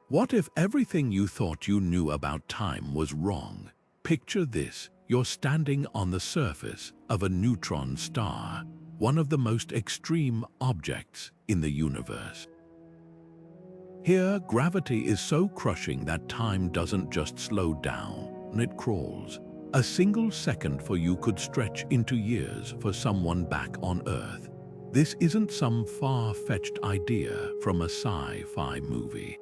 What if everything you thought you knew about time was wrong? Picture this: you're standing on the surface of a neutron star, one of the most extreme objects in the universe. Here, gravity is so crushing that time doesn't just slow down, it crawls. A single second for you could stretch into years for someone back on Earth. This isn't some far-fetched idea from a sci-fi movie.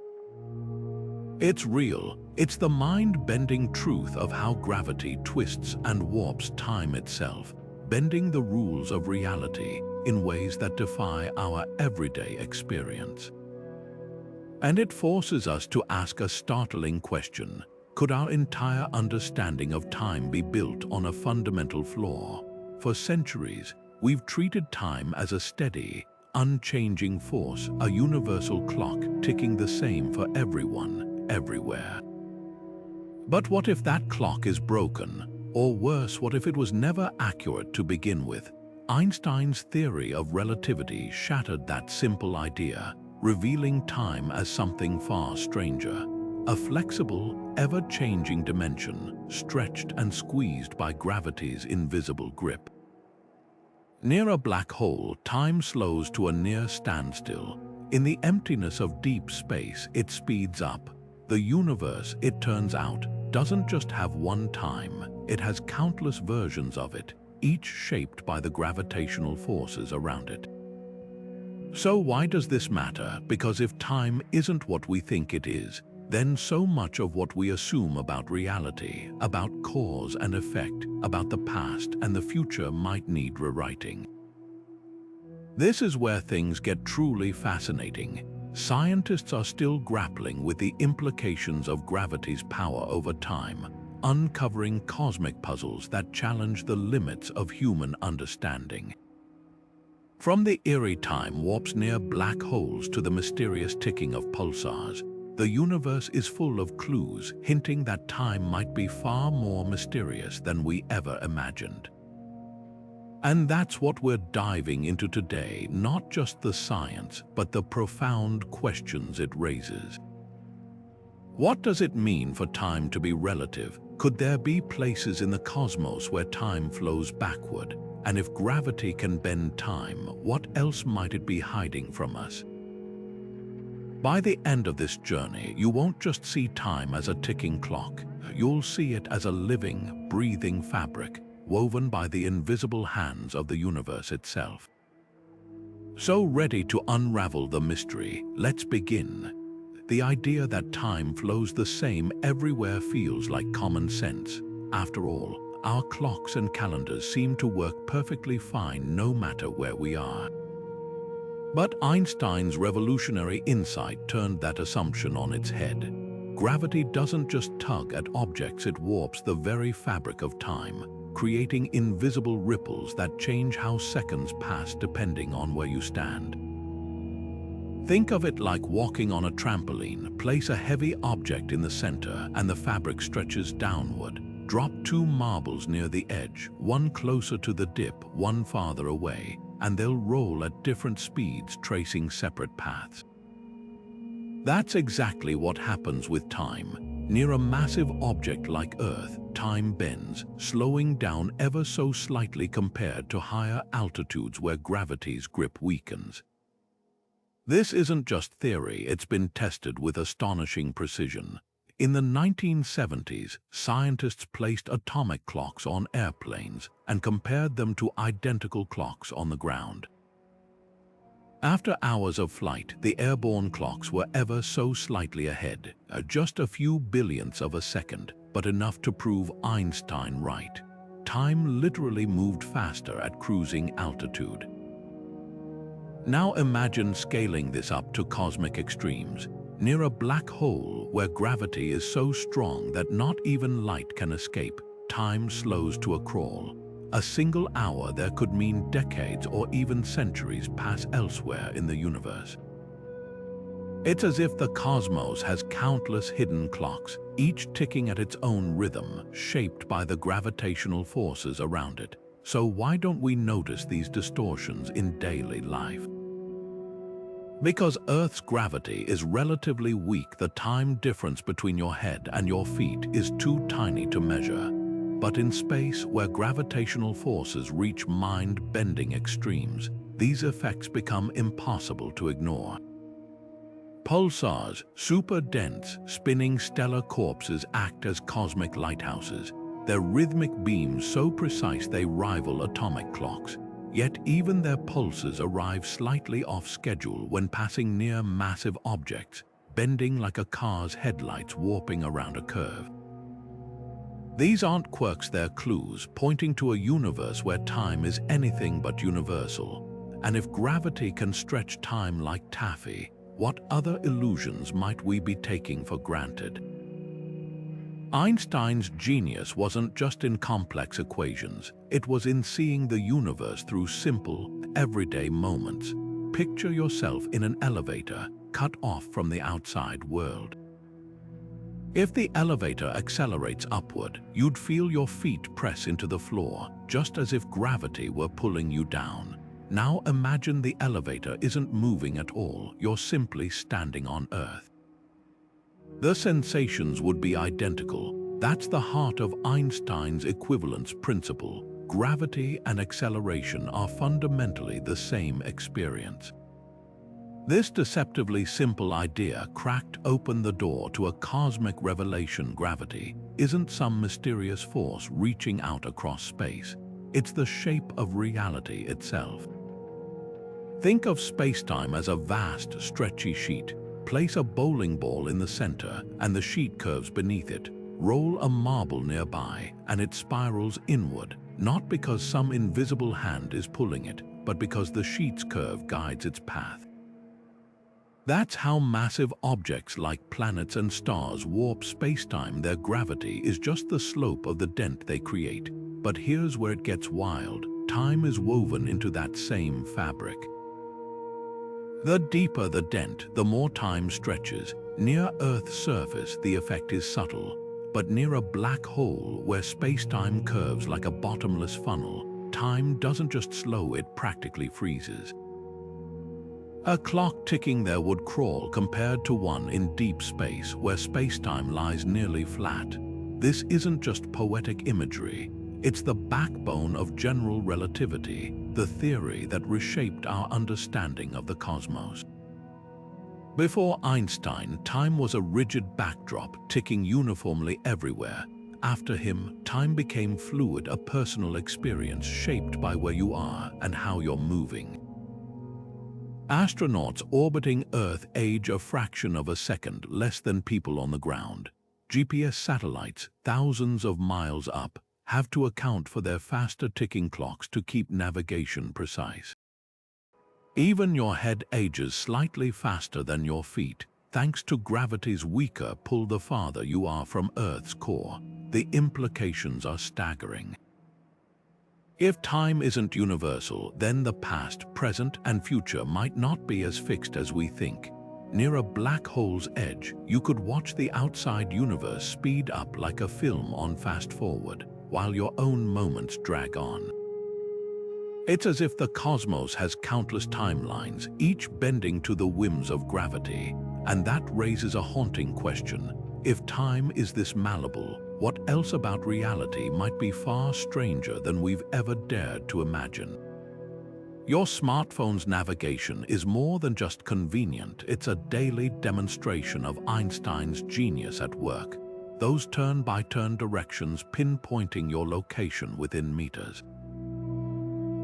It's real. It's the mind-bending truth of how gravity twists and warps time itself, bending the rules of reality in ways that defy our everyday experience. And it forces us to ask a startling question: could our entire understanding of time be built on a fundamental flaw? For centuries, we've treated time as a steady, unchanging force, a universal clock ticking the same for everyone, everywhere. But what if that clock is broken? Or worse, what if it was never accurate to begin with? Einstein's theory of relativity shattered that simple idea, revealing time as something far stranger. A flexible, ever-changing dimension, stretched and squeezed by gravity's invisible grip. Near a black hole, time slows to a near standstill. In the emptiness of deep space, it speeds up. The universe, it turns out, doesn't just have one time, it has countless versions of it, each shaped by the gravitational forces around it. So why does this matter? Because if time isn't what we think it is, then so much of what we assume about reality, about cause and effect, about the past and the future might need rewriting. This is where things get truly fascinating. Scientists are still grappling with the implications of gravity's power over time, uncovering cosmic puzzles that challenge the limits of human understanding. From the eerie time warps near black holes to the mysterious ticking of pulsars, the universe is full of clues hinting that time might be far more mysterious than we ever imagined. And that's what we're diving into today, not just the science, but the profound questions it raises. What does it mean for time to be relative? Could there be places in the cosmos where time flows backward? And if gravity can bend time, what else might it be hiding from us? By the end of this journey, you won't just see time as a ticking clock. You'll see it as a living, breathing fabric, woven by the invisible hands of the universe itself. So ready to unravel the mystery, let's begin. The idea that time flows the same everywhere feels like common sense. After all, our clocks and calendars seem to work perfectly fine no matter where we are. But Einstein's revolutionary insight turned that assumption on its head. Gravity doesn't just tug at objects, it warps the very fabric of time, creating invisible ripples that change how seconds pass depending on where you stand. Think of it like walking on a trampoline. Place a heavy object in the center and the fabric stretches downward. Drop two marbles near the edge, one closer to the dip, one farther away, and they'll roll at different speeds, tracing separate paths. That's exactly what happens with time. Near a massive object like Earth, time bends, slowing down ever so slightly compared to higher altitudes where gravity's grip weakens. This isn't just theory, it's been tested with astonishing precision. In the 1970s, scientists placed atomic clocks on airplanes and compared them to identical clocks on the ground. After hours of flight, the airborne clocks were ever so slightly ahead, just a few billionths of a second, but enough to prove Einstein right. Time literally moved faster at cruising altitude. Now imagine scaling this up to cosmic extremes. Near a black hole where gravity is so strong that not even light can escape, time slows to a crawl. A single hour there could mean decades or even centuries pass elsewhere in the universe. It's as if the cosmos has countless hidden clocks, each ticking at its own rhythm, shaped by the gravitational forces around it. So why don't we notice these distortions in daily life? Because Earth's gravity is relatively weak, the time difference between your head and your feet is too tiny to measure. But in space, where gravitational forces reach mind-bending extremes, these effects become impossible to ignore. Pulsars, super-dense, spinning stellar corpses, act as cosmic lighthouses, their rhythmic beams so precise they rival atomic clocks. Yet even their pulses arrive slightly off schedule when passing near massive objects, bending like a car's headlights warping around a curve. These aren't quirks, they're clues, pointing to a universe where time is anything but universal. And if gravity can stretch time like taffy, what other illusions might we be taking for granted? Einstein's genius wasn't just in complex equations, it was in seeing the universe through simple, everyday moments. Picture yourself in an elevator, cut off from the outside world. If the elevator accelerates upward, you'd feel your feet press into the floor, just as if gravity were pulling you down. Now imagine the elevator isn't moving at all, you're simply standing on Earth. The sensations would be identical. That's the heart of Einstein's equivalence principle. Gravity and acceleration are fundamentally the same experience. This deceptively simple idea cracked open the door to a cosmic revelation. Gravity isn't some mysterious force reaching out across space. It's the shape of reality itself. Think of spacetime as a vast, stretchy sheet. Place a bowling ball in the center, and the sheet curves beneath it. Roll a marble nearby, and it spirals inward, not because some invisible hand is pulling it, but because the sheet's curve guides its path. That's how massive objects like planets and stars warp spacetime. Their gravity is just the slope of the dent they create. But here's where it gets wild. Time is woven into that same fabric. The deeper the dent, the more time stretches. Near Earth's surface, the effect is subtle. But near a black hole, where space-time curves like a bottomless funnel, time doesn't just slow, it practically freezes. A clock ticking there would crawl compared to one in deep space, where space-time lies nearly flat. This isn't just poetic imagery. It's the backbone of general relativity, the theory that reshaped our understanding of the cosmos. Before Einstein, time was a rigid backdrop, ticking uniformly everywhere. After him, time became fluid, a personal experience shaped by where you are and how you're moving. Astronauts orbiting Earth age a fraction of a second less than people on the ground. GPS satellites, thousands of miles up, have to account for their faster ticking clocks to keep navigation precise. Even your head ages slightly faster than your feet, thanks to gravity's weaker pull the farther you are from Earth's core. The implications are staggering. If time isn't universal, then the past, present, and future might not be as fixed as we think. Near a black hole's edge, you could watch the outside universe speed up like a film on fast forward, while your own moments drag on. It's as if the cosmos has countless timelines, each bending to the whims of gravity. And that raises a haunting question. If time is this malleable, what else about reality might be far stranger than we've ever dared to imagine? Your smartphone's navigation is more than just convenient, it's a daily demonstration of Einstein's genius at work. Those turn-by-turn directions pinpointing your location within meters.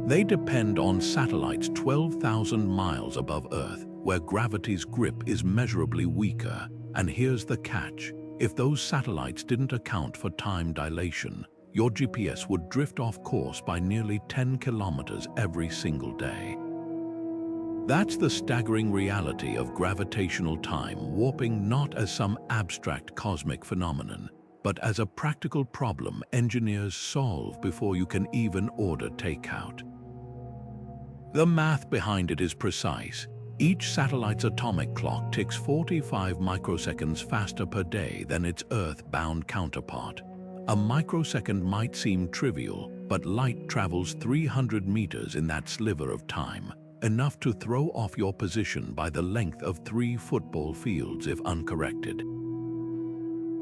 They depend on satellites 12,000 miles above Earth, where gravity's grip is measurably weaker. And here's the catch. If those satellites didn't account for time dilation, your GPS would drift off course by nearly 10 kilometers every single day. That's the staggering reality of gravitational time warping, not as some abstract cosmic phenomenon, but as a practical problem engineers solve before you can even order takeout. The math behind it is precise. Each satellite's atomic clock ticks 45 microseconds faster per day than its Earth-bound counterpart. A microsecond might seem trivial, but light travels 300 meters in that sliver of time. enough to throw off your position by the length of 3 football fields if uncorrected.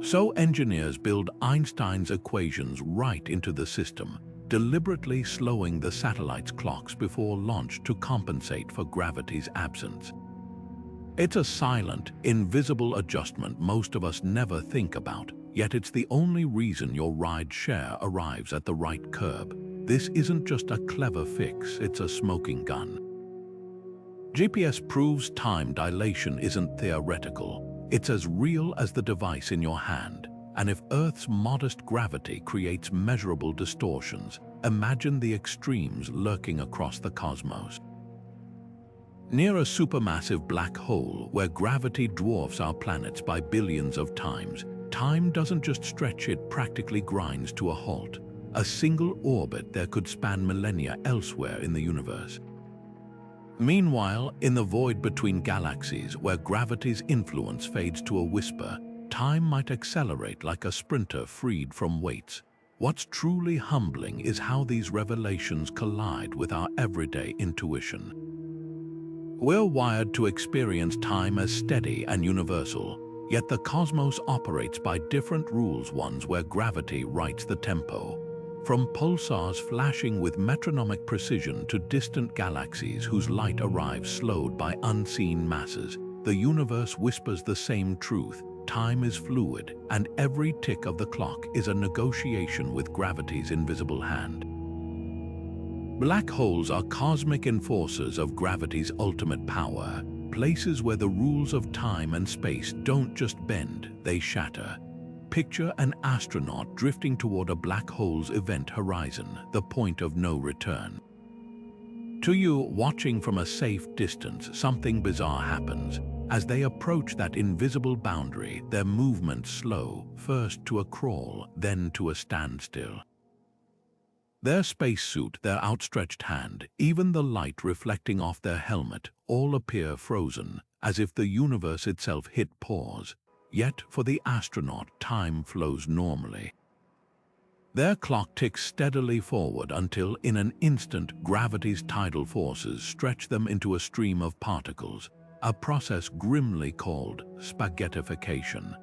So engineers build Einstein's equations right into the system, deliberately slowing the satellite's clocks before launch to compensate for gravity's absence. It's a silent, invisible adjustment most of us never think about, yet it's the only reason your ride share arrives at the right curb. This isn't just a clever fix, it's a smoking gun. GPS proves time dilation isn't theoretical. It's as real as the device in your hand. And if Earth's modest gravity creates measurable distortions, imagine the extremes lurking across the cosmos. Near a supermassive black hole where gravity dwarfs our planets by billions of times, time doesn't just stretch, it practically grinds to a halt. A single orbit there could span millennia elsewhere in the universe. Meanwhile, in the void between galaxies where gravity's influence fades to a whisper, time might accelerate like a sprinter freed from weights. What's truly humbling is how these revelations collide with our everyday intuition. We're wired to experience time as steady and universal, yet the cosmos operates by different rules, ones where gravity writes the tempo. From pulsars flashing with metronomic precision to distant galaxies whose light arrives slowed by unseen masses, the universe whispers the same truth. Time is fluid, and every tick of the clock is a negotiation with gravity's invisible hand. Black holes are cosmic enforcers of gravity's ultimate power, places where the rules of time and space don't just bend, they shatter. Picture an astronaut drifting toward a black hole's event horizon, the point of no return. To you, watching from a safe distance, something bizarre happens. As they approach that invisible boundary, their movements slow, first to a crawl, then to a standstill. Their spacesuit, their outstretched hand, even the light reflecting off their helmet, all appear frozen, as if the universe itself hit pause. Yet, for the astronaut, time flows normally. Their clock ticks steadily forward until, in an instant, gravity's tidal forces stretch them into a stream of particles, a process grimly called spaghettification.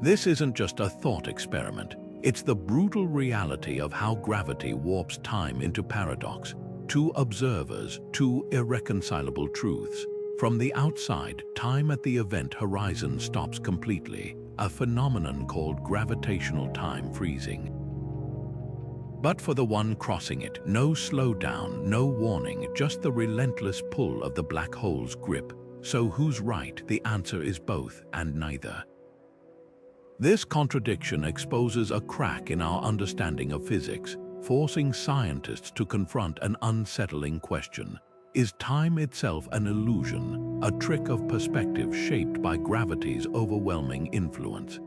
This isn't just a thought experiment. It's the brutal reality of how gravity warps time into paradox. Two observers, two irreconcilable truths. From the outside, time at the event horizon stops completely, a phenomenon called gravitational time freezing. But for the one crossing it, no slowdown, no warning, just the relentless pull of the black hole's grip. So who's right? The answer is both and neither. This contradiction exposes a crack in our understanding of physics, forcing scientists to confront an unsettling question. Is time itself an illusion, a trick of perspective shaped by gravity's overwhelming influence?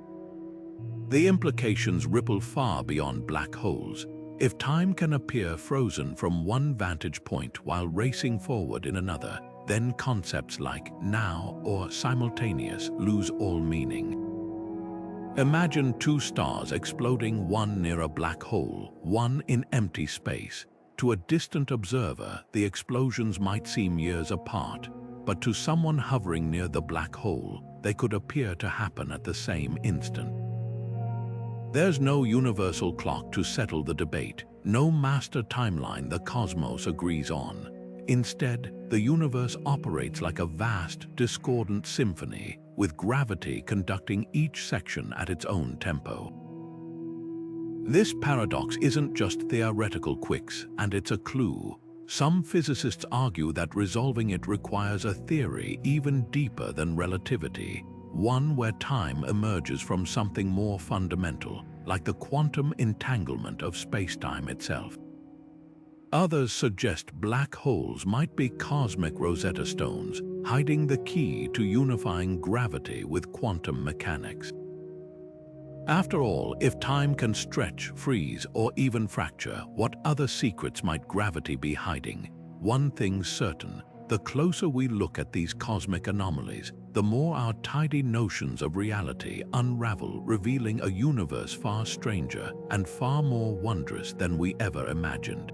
The implications ripple far beyond black holes. If time can appear frozen from one vantage point while racing forward in another, then concepts like now or simultaneous lose all meaning. Imagine two stars exploding, one near a black hole, one in empty space. To a distant observer, the explosions might seem years apart, but to someone hovering near the black hole, they could appear to happen at the same instant. There's no universal clock to settle the debate, no master timeline the cosmos agrees on. Instead, the universe operates like a vast, discordant symphony, with gravity conducting each section at its own tempo. This paradox isn't just theoretical quicks, and it's a clue. Some physicists argue that resolving it requires a theory even deeper than relativity, one where time emerges from something more fundamental, like the quantum entanglement of spacetime itself. Others suggest black holes might be cosmic Rosetta Stones, hiding the key to unifying gravity with quantum mechanics. After all, if time can stretch, freeze, or even fracture, what other secrets might gravity be hiding? One thing's certain: the closer we look at these cosmic anomalies, the more our tidy notions of reality unravel, revealing a universe far stranger and far more wondrous than we ever imagined.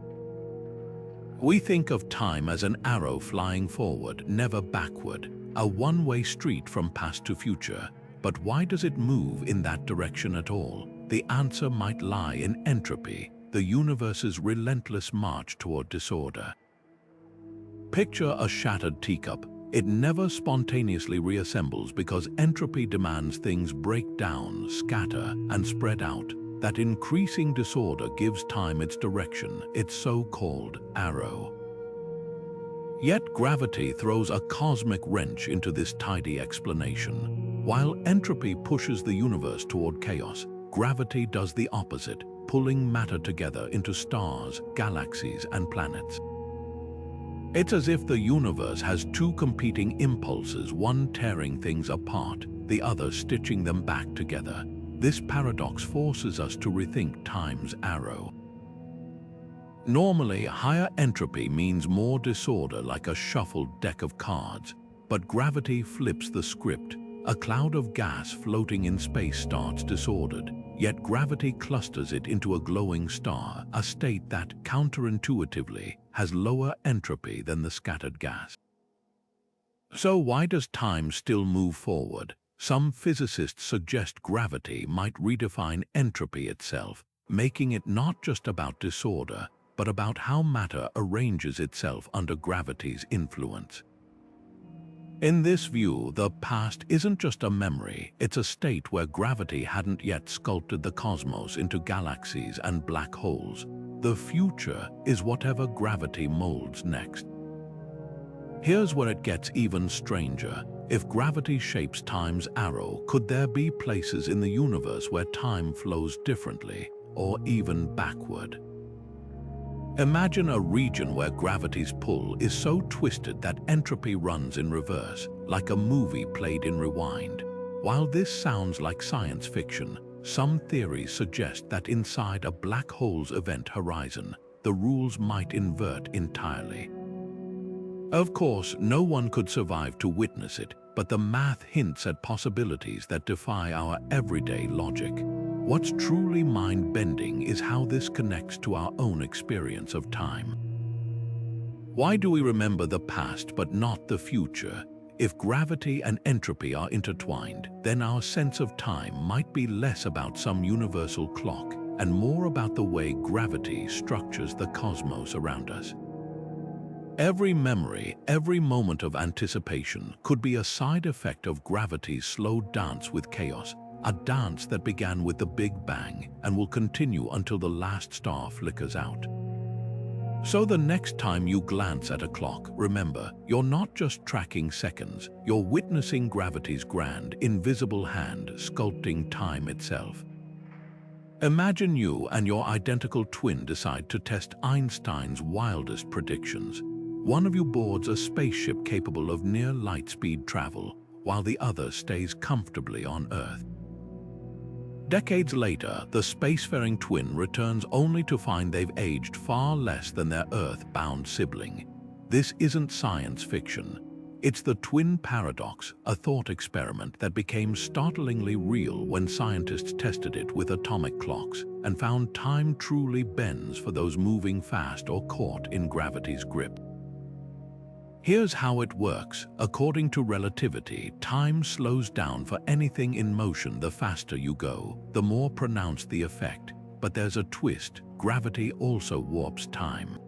We think of time as an arrow flying forward, never backward, a one-way street from past to future. But why does it move in that direction at all? The answer might lie in entropy, the universe's relentless march toward disorder. Picture a shattered teacup. It never spontaneously reassembles because entropy demands things break down, scatter, and spread out. That increasing disorder gives time its direction, its so-called arrow. Yet gravity throws a cosmic wrench into this tidy explanation. While entropy pushes the universe toward chaos, gravity does the opposite, pulling matter together into stars, galaxies, and planets. It's as if the universe has two competing impulses, one tearing things apart, the other stitching them back together. This paradox forces us to rethink time's arrow. Normally, higher entropy means more disorder, like a shuffled deck of cards. But gravity flips the script. A cloud of gas floating in space starts disordered, yet gravity clusters it into a glowing star, a state that, counterintuitively, has lower entropy than the scattered gas. So why does time still move forward? Some physicists suggest gravity might redefine entropy itself, making it not just about disorder, but about how matter arranges itself under gravity's influence. In this view, the past isn't just a memory, it's a state where gravity hadn't yet sculpted the cosmos into galaxies and black holes. The future is whatever gravity molds next. Here's where it gets even stranger. If gravity shapes time's arrow, could there be places in the universe where time flows differently, or even backward? Imagine a region where gravity's pull is so twisted that entropy runs in reverse, like a movie played in rewind. While this sounds like science fiction, some theories suggest that inside a black hole's event horizon, the rules might invert entirely. Of course, no one could survive to witness it, but the math hints at possibilities that defy our everyday logic. What's truly mind-bending is how this connects to our own experience of time. Why do we remember the past but not the future? If gravity and entropy are intertwined, then our sense of time might be less about some universal clock and more about the way gravity structures the cosmos around us. Every memory, every moment of anticipation could be a side effect of gravity's slow dance with chaos, a dance that began with the Big Bang and will continue until the last star flickers out. So the next time you glance at a clock, remember, you're not just tracking seconds, you're witnessing gravity's grand, invisible hand sculpting time itself. Imagine you and your identical twin decide to test Einstein's wildest predictions. One of you boards a spaceship capable of near light-speed travel, while the other stays comfortably on Earth. Decades later, the spacefaring twin returns only to find they've aged far less than their Earth-bound sibling. This isn't science fiction. It's the twin paradox, a thought experiment that became startlingly real when scientists tested it with atomic clocks and found time truly bends for those moving fast or caught in gravity's grip. Here's how it works. According to relativity, time slows down for anything in motion. The faster you go, the more pronounced the effect. But there's a twist. Gravity also warps time.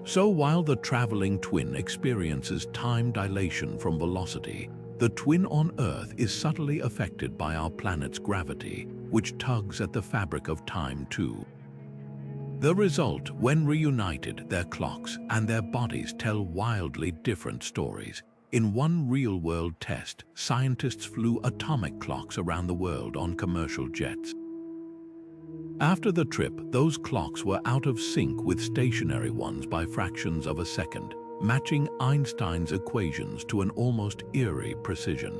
So while the traveling twin experiences time dilation from velocity, the twin on Earth is subtly affected by our planet's gravity, which tugs at the fabric of time too. The result, when reunited, their clocks and their bodies tell wildly different stories. In one real-world test, scientists flew atomic clocks around the world on commercial jets. After the trip, those clocks were out of sync with stationary ones by fractions of a second, matching Einstein's equations to an almost eerie precision.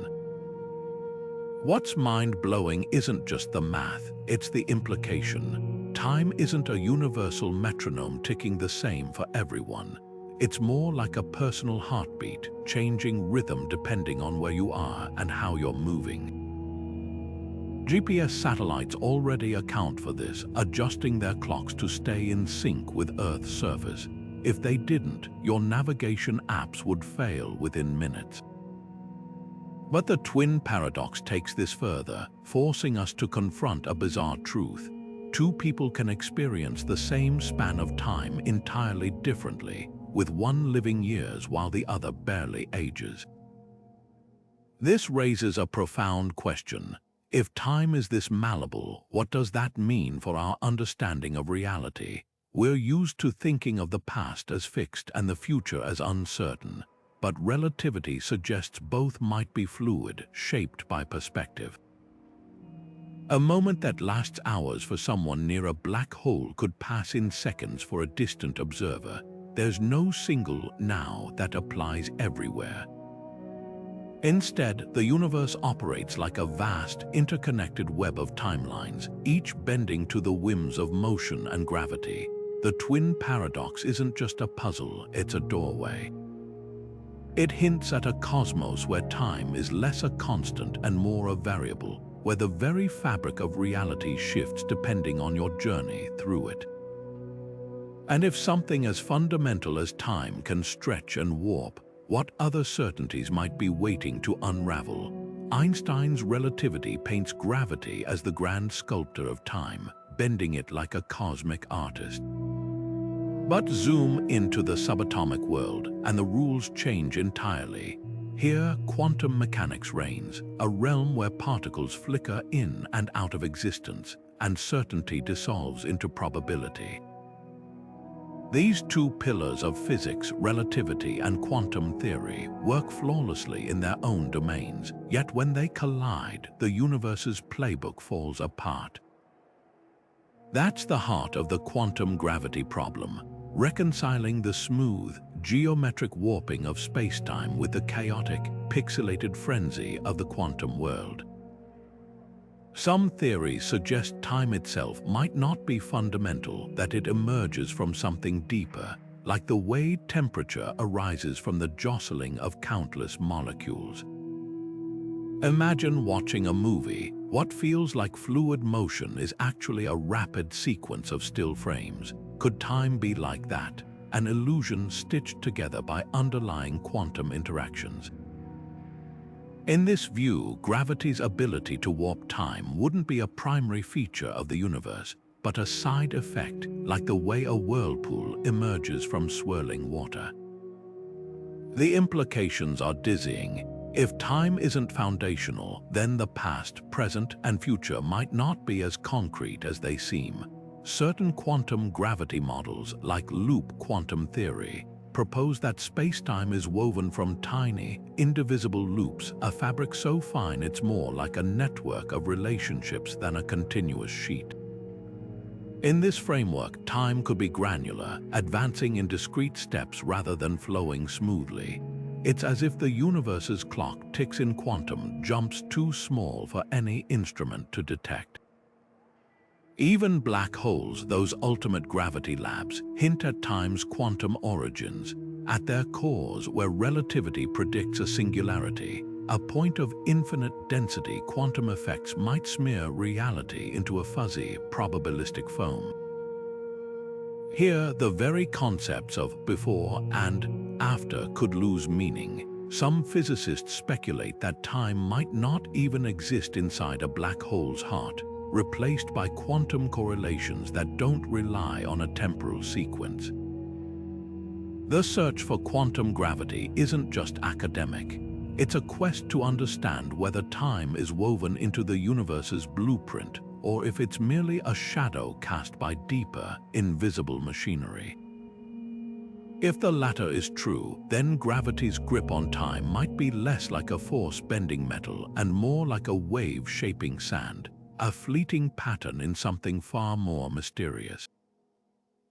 What's mind-blowing isn't just the math, it's the implication. Time isn't a universal metronome ticking the same for everyone. It's more like a personal heartbeat, changing rhythm depending on where you are and how you're moving. GPS satellites already account for this, adjusting their clocks to stay in sync with Earth's surface. If they didn't, your navigation apps would fail within minutes. But the twin paradox takes this further, forcing us to confront a bizarre truth. Two people can experience the same span of time entirely differently, with one living years while the other barely ages. This raises a profound question. If time is this malleable, what does that mean for our understanding of reality? We're used to thinking of the past as fixed and the future as uncertain, but relativity suggests both might be fluid, shaped by perspective. A moment that lasts hours for someone near a black hole could pass in seconds for a distant observer. There's no single now that applies everywhere. Instead, the universe operates like a vast, interconnected web of timelines, each bending to the whims of motion and gravity. The twin paradox isn't just a puzzle, it's a doorway. It hints at a cosmos where time is less a constant and more a variable, where the very fabric of reality shifts depending on your journey through it. And if something as fundamental as time can stretch and warp, what other certainties might be waiting to unravel? Einstein's relativity paints gravity as the grand sculptor of time, bending it like a cosmic artist. But zoom into the subatomic world, and the rules change entirely. Here, quantum mechanics reigns, a realm where particles flicker in and out of existence, and certainty dissolves into probability. These two pillars of physics, relativity and quantum theory, work flawlessly in their own domains, yet when they collide, the universe's playbook falls apart. That's the heart of the quantum gravity problem, reconciling the smooth, geometric warping of space-time with the chaotic, pixelated frenzy of the quantum world. Some theories suggest time itself might not be fundamental, that it emerges from something deeper, like the way temperature arises from the jostling of countless molecules. Imagine watching a movie. What feels like fluid motion is actually a rapid sequence of still frames. Could time be like that? An illusion stitched together by underlying quantum interactions. In this view, gravity's ability to warp time wouldn't be a primary feature of the universe, but a side effect, like the way a whirlpool emerges from swirling water. The implications are dizzying. If time isn't foundational, then the past, present, and future might not be as concrete as they seem. Certain quantum gravity models, like loop quantum theory, propose that space-time is woven from tiny, indivisible loops, a fabric so fine it's more like a network of relationships than a continuous sheet. In this framework, time could be granular, advancing in discrete steps rather than flowing smoothly. It's as if the universe's clock ticks in quantum jumps too small for any instrument to detect. Even black holes, those ultimate gravity labs, hint at time's quantum origins. At their cores, where relativity predicts a singularity, a point of infinite density, quantum effects might smear reality into a fuzzy, probabilistic foam. Here, the very concepts of before and after could lose meaning. Some physicists speculate that time might not even exist inside a black hole's heart, replaced by quantum correlations that don't rely on a temporal sequence. The search for quantum gravity isn't just academic. It's a quest to understand whether time is woven into the universe's blueprint or if it's merely a shadow cast by deeper, invisible machinery. If the latter is true, then gravity's grip on time might be less like a force bending metal and more like a wave shaping sand, a fleeting pattern in something far more mysterious.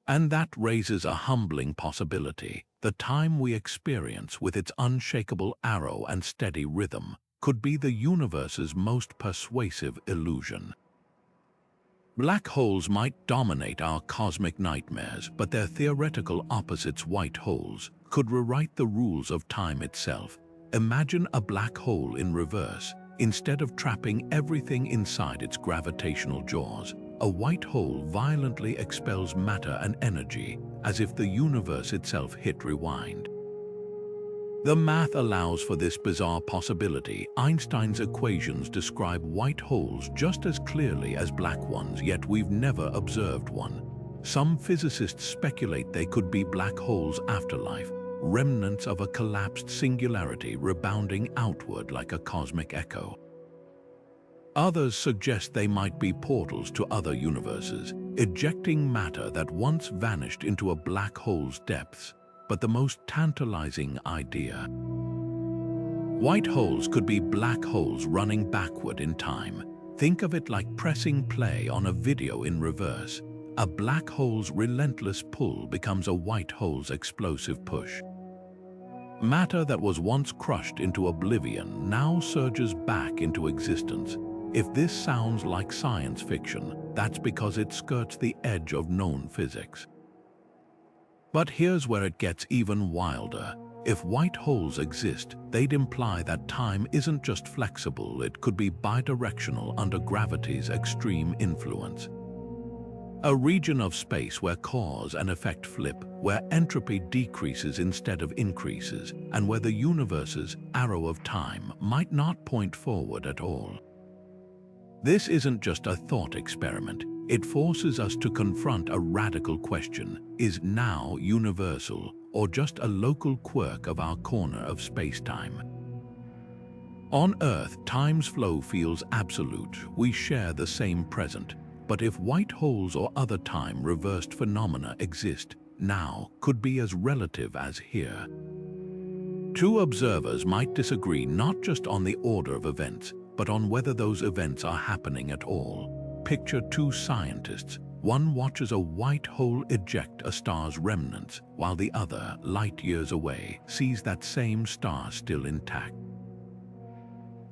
And that raises a humbling possibility. The time we experience, with its unshakable arrow and steady rhythm, could be the universe's most persuasive illusion. Black holes might dominate our cosmic nightmares, but their theoretical opposites, white holes, could rewrite the rules of time itself. Imagine a black hole in reverse. Instead of trapping everything inside its gravitational jaws, a white hole violently expels matter and energy, as if the universe itself hit rewind. The math allows for this bizarre possibility. Einstein's equations describe white holes just as clearly as black ones, yet we've never observed one. Some physicists speculate they could be black holes' afterlife, remnants of a collapsed singularity rebounding outward like a cosmic echo. Others suggest they might be portals to other universes, ejecting matter that once vanished into a black hole's depths. But the most tantalizing idea: white holes could be black holes running backward in time. Think of it like pressing play on a video in reverse. A black hole's relentless pull becomes a white hole's explosive push. Matter that was once crushed into oblivion now surges back into existence. If this sounds like science fiction, that's because it skirts the edge of known physics. But here's where it gets even wilder. If white holes exist, they'd imply that time isn't just flexible, it could be bidirectional under gravity's extreme influence. A region of space where cause and effect flip, where entropy decreases instead of increases, and where the universe's arrow of time might not point forward at all. This isn't just a thought experiment. It forces us to confront a radical question: is now universal, or just a local quirk of our corner of space-time? On Earth, time's flow feels absolute. We share the same present. But if white holes or other time-reversed phenomena exist, now could be as relative as here. Two observers might disagree not just on the order of events, but on whether those events are happening at all. Picture two scientists. One watches a white hole eject a star's remnants, while the other, light years away, sees that same star still intact.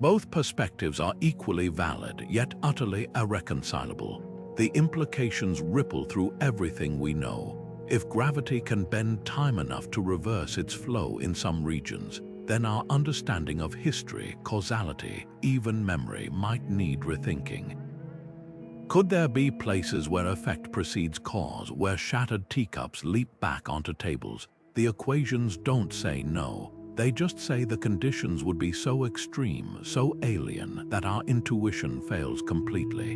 Both perspectives are equally valid, yet utterly irreconcilable. The implications ripple through everything we know. If gravity can bend time enough to reverse its flow in some regions, then our understanding of history, causality, even memory might need rethinking. Could there be places where effect precedes cause, where shattered teacups leap back onto tables? The equations don't say no. They just say the conditions would be so extreme, so alien, that our intuition fails completely.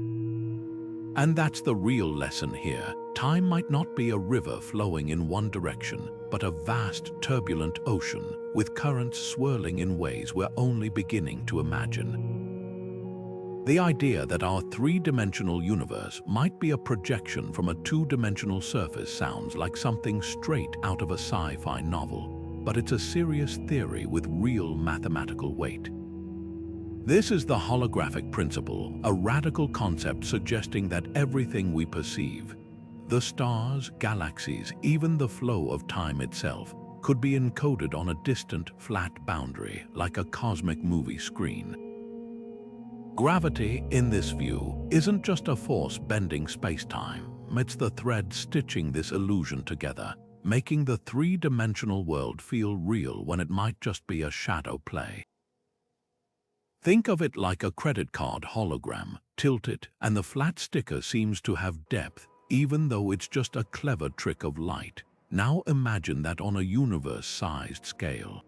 And that's the real lesson here. Time might not be a river flowing in one direction, but a vast, turbulent ocean, with currents swirling in ways we're only beginning to imagine. The idea that our three-dimensional universe might be a projection from a two-dimensional surface sounds like something straight out of a sci-fi novel, but it's a serious theory with real mathematical weight. This is the holographic principle, a radical concept suggesting that everything we perceive, the stars, galaxies, even the flow of time itself, could be encoded on a distant, flat boundary, like a cosmic movie screen. Gravity, in this view, isn't just a force bending space-time. It's the thread stitching this illusion together, making the three-dimensional world feel real when it might just be a shadow play. Think of it like a credit card hologram. Tilt it, and the flat sticker seems to have depth, even though it's just a clever trick of light. Now imagine that on a universe-sized scale.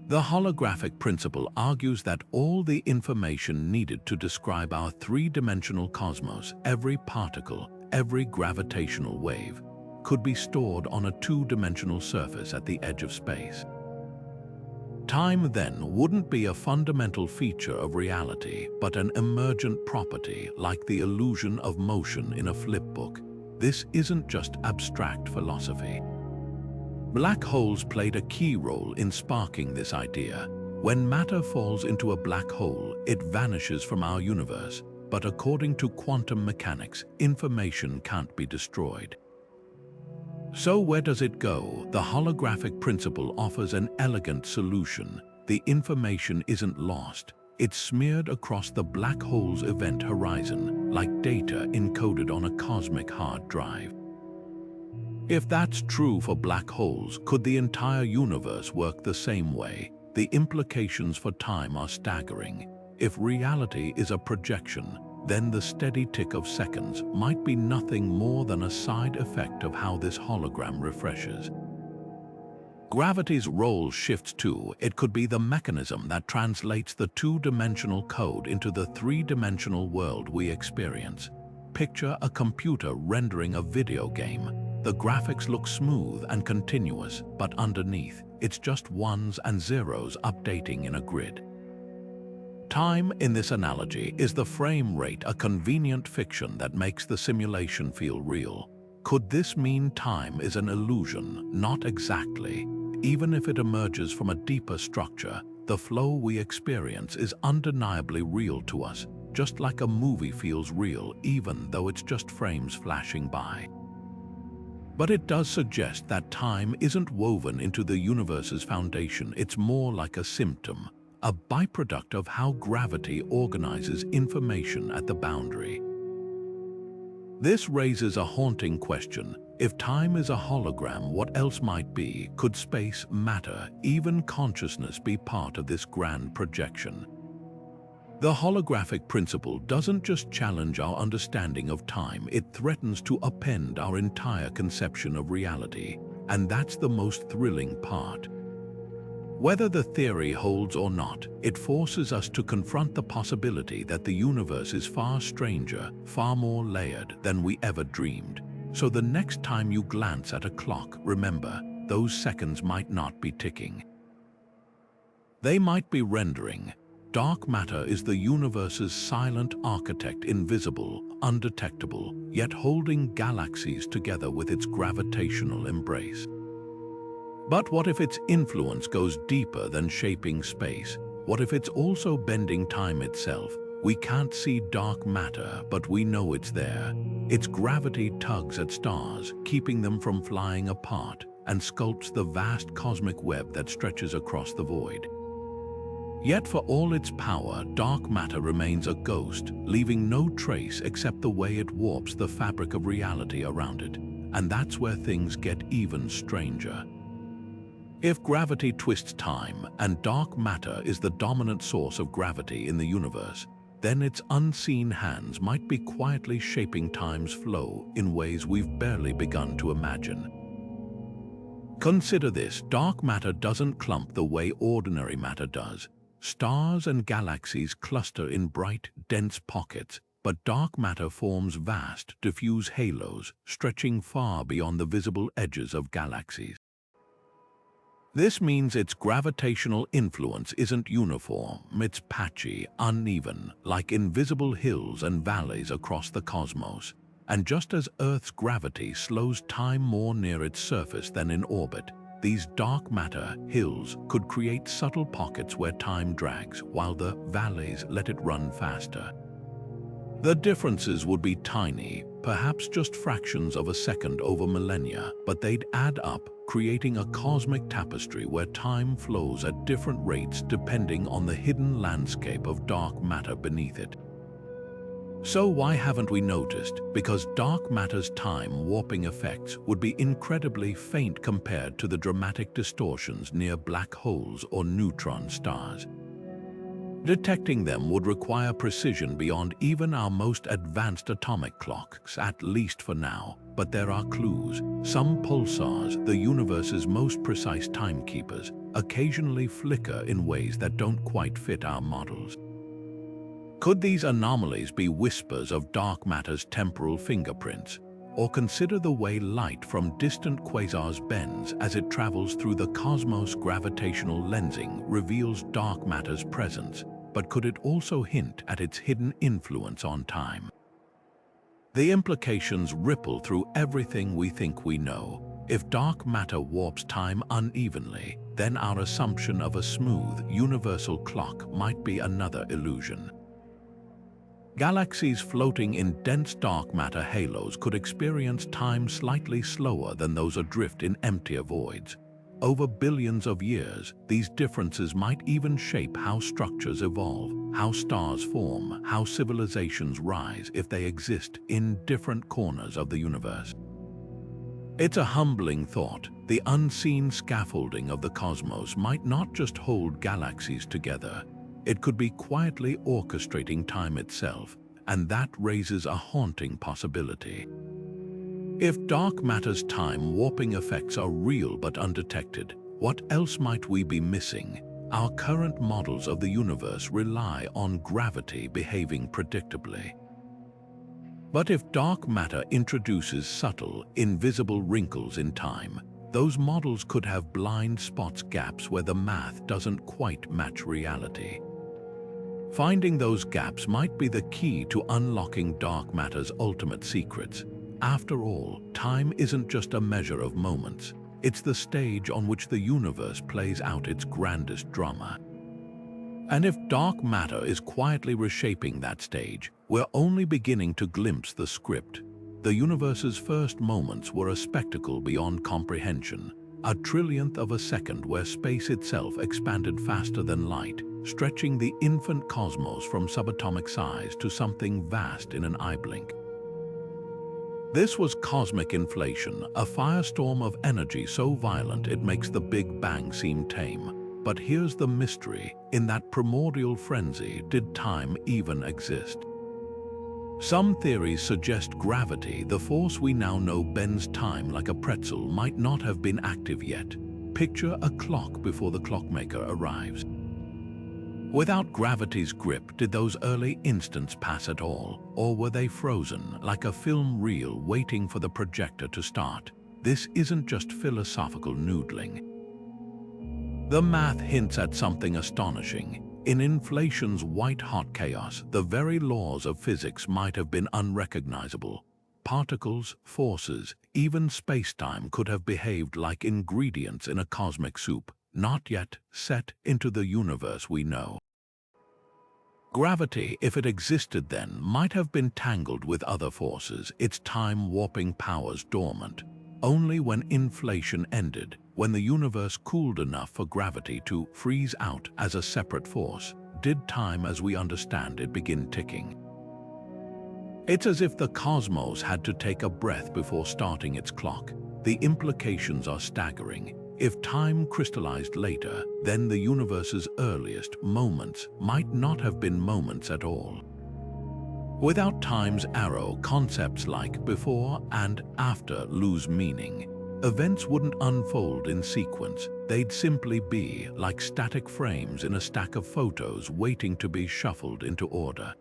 The holographic principle argues that all the information needed to describe our three-dimensional cosmos, every particle, every gravitational wave, could be stored on a two-dimensional surface at the edge of space. Time then wouldn't be a fundamental feature of reality, but an emergent property like the illusion of motion in a flipbook. This isn't just abstract philosophy. Black holes played a key role in sparking this idea. When matter falls into a black hole, it vanishes from our universe, but according to quantum mechanics, information can't be destroyed. So where does it go? The holographic principle offers an elegant solution. The information isn't lost. It's smeared across the black hole's event horizon, like data encoded on a cosmic hard drive. If that's true for black holes, could the entire universe work the same way? The implications for time are staggering. If reality is a projection, then the steady tick of seconds might be nothing more than a side effect of how this hologram refreshes. Gravity's role shifts too. It could be the mechanism that translates the two-dimensional code into the three-dimensional world we experience. Picture a computer rendering a video game. The graphics look smooth and continuous, but underneath, it's just ones and zeros updating in a grid. Time, in this analogy, is the frame rate, a convenient fiction that makes the simulation feel real. Could this mean time is an illusion? Not exactly. Even if it emerges from a deeper structure, the flow we experience is undeniably real to us, just like a movie feels real even though it's just frames flashing by. But it does suggest that time isn't woven into the universe's foundation. It's more like a symptom, a byproduct of how gravity organizes information at the boundary. This raises a haunting question. If time is a hologram, what else might be? Could space, matter, even consciousness be part of this grand projection? The holographic principle doesn't just challenge our understanding of time, it threatens to upend our entire conception of reality. And that's the most thrilling part. Whether the theory holds or not, it forces us to confront the possibility that the universe is far stranger, far more layered than we ever dreamed. So the next time you glance at a clock, remember, those seconds might not be ticking. They might be rendering. Dark matter is the universe's silent architect, invisible, undetectable, yet holding galaxies together with its gravitational embrace. But what if its influence goes deeper than shaping space? What if it's also bending time itself? We can't see dark matter, but we know it's there. Its gravity tugs at stars, keeping them from flying apart, and sculpts the vast cosmic web that stretches across the void. Yet for all its power, dark matter remains a ghost, leaving no trace except the way it warps the fabric of reality around it. And that's where things get even stranger. If gravity twists time, and dark matter is the dominant source of gravity in the universe, then its unseen hands might be quietly shaping time's flow in ways we've barely begun to imagine. Consider this: dark matter doesn't clump the way ordinary matter does. Stars and galaxies cluster in bright, dense pockets, but dark matter forms vast, diffuse halos, stretching far beyond the visible edges of galaxies. This means its gravitational influence isn't uniform, it's patchy, uneven, like invisible hills and valleys across the cosmos. And just as Earth's gravity slows time more near its surface than in orbit, these dark matter hills could create subtle pockets where time drags, while the valleys let it run faster. The differences would be tiny, perhaps just fractions of a second over millennia, but they'd add up, creating a cosmic tapestry where time flows at different rates depending on the hidden landscape of dark matter beneath it. So why haven't we noticed? Because dark matter's time warping effects would be incredibly faint compared to the dramatic distortions near black holes or neutron stars. Detecting them would require precision beyond even our most advanced atomic clocks, at least for now. But there are clues. Some pulsars, the universe's most precise timekeepers, occasionally flicker in ways that don't quite fit our models. Could these anomalies be whispers of dark matter's temporal fingerprints? Or consider the way light from distant quasars bends as it travels through the cosmos. Gravitational lensing reveals dark matter's presence, but could it also hint at its hidden influence on time? The implications ripple through everything we think we know. If dark matter warps time unevenly, then our assumption of a smooth, universal clock might be another illusion. Galaxies floating in dense dark matter halos could experience time slightly slower than those adrift in emptier voids. Over billions of years, these differences might even shape how structures evolve, how stars form, how civilizations rise if they exist in different corners of the universe. It's a humbling thought. The unseen scaffolding of the cosmos might not just hold galaxies together. It could be quietly orchestrating time itself, and that raises a haunting possibility. If dark matter's time-warping effects are real but undetected, what else might we be missing? Our current models of the universe rely on gravity behaving predictably. But if dark matter introduces subtle, invisible wrinkles in time, those models could have blind spots, gaps where the math doesn't quite match reality. Finding those gaps might be the key to unlocking dark matter's ultimate secrets. After all, time isn't just a measure of moments. It's the stage on which the universe plays out its grandest drama. And if dark matter is quietly reshaping that stage, we're only beginning to glimpse the script. The universe's first moments were a spectacle beyond comprehension, a trillionth of a second where space itself expanded faster than light, stretching the infant cosmos from subatomic size to something vast in an eye blink. This was cosmic inflation, a firestorm of energy so violent it makes the Big Bang seem tame. But here's the mystery: in that primordial frenzy, did time even exist? Some theories suggest gravity, the force we now know bends time like a pretzel, might not have been active yet. Picture a clock before the clockmaker arrives. Without gravity's grip, did those early instants pass at all? Or were they frozen, like a film reel waiting for the projector to start? This isn't just philosophical noodling. The math hints at something astonishing. In inflation's white-hot chaos, the very laws of physics might have been unrecognizable. Particles, forces, even space-time could have behaved like ingredients in a cosmic soup, not yet set into the universe we know. Gravity, if it existed then, might have been tangled with other forces, its time-warping powers dormant. Only when inflation ended, when the universe cooled enough for gravity to freeze out as a separate force, did time as we understand it begin ticking. It's as if the cosmos had to take a breath before starting its clock. The implications are staggering. If time crystallized later, then the universe's earliest moments might not have been moments at all. Without time's arrow, concepts like before and after lose meaning. Events wouldn't unfold in sequence. They'd simply be like static frames in a stack of photos waiting to be shuffled into order.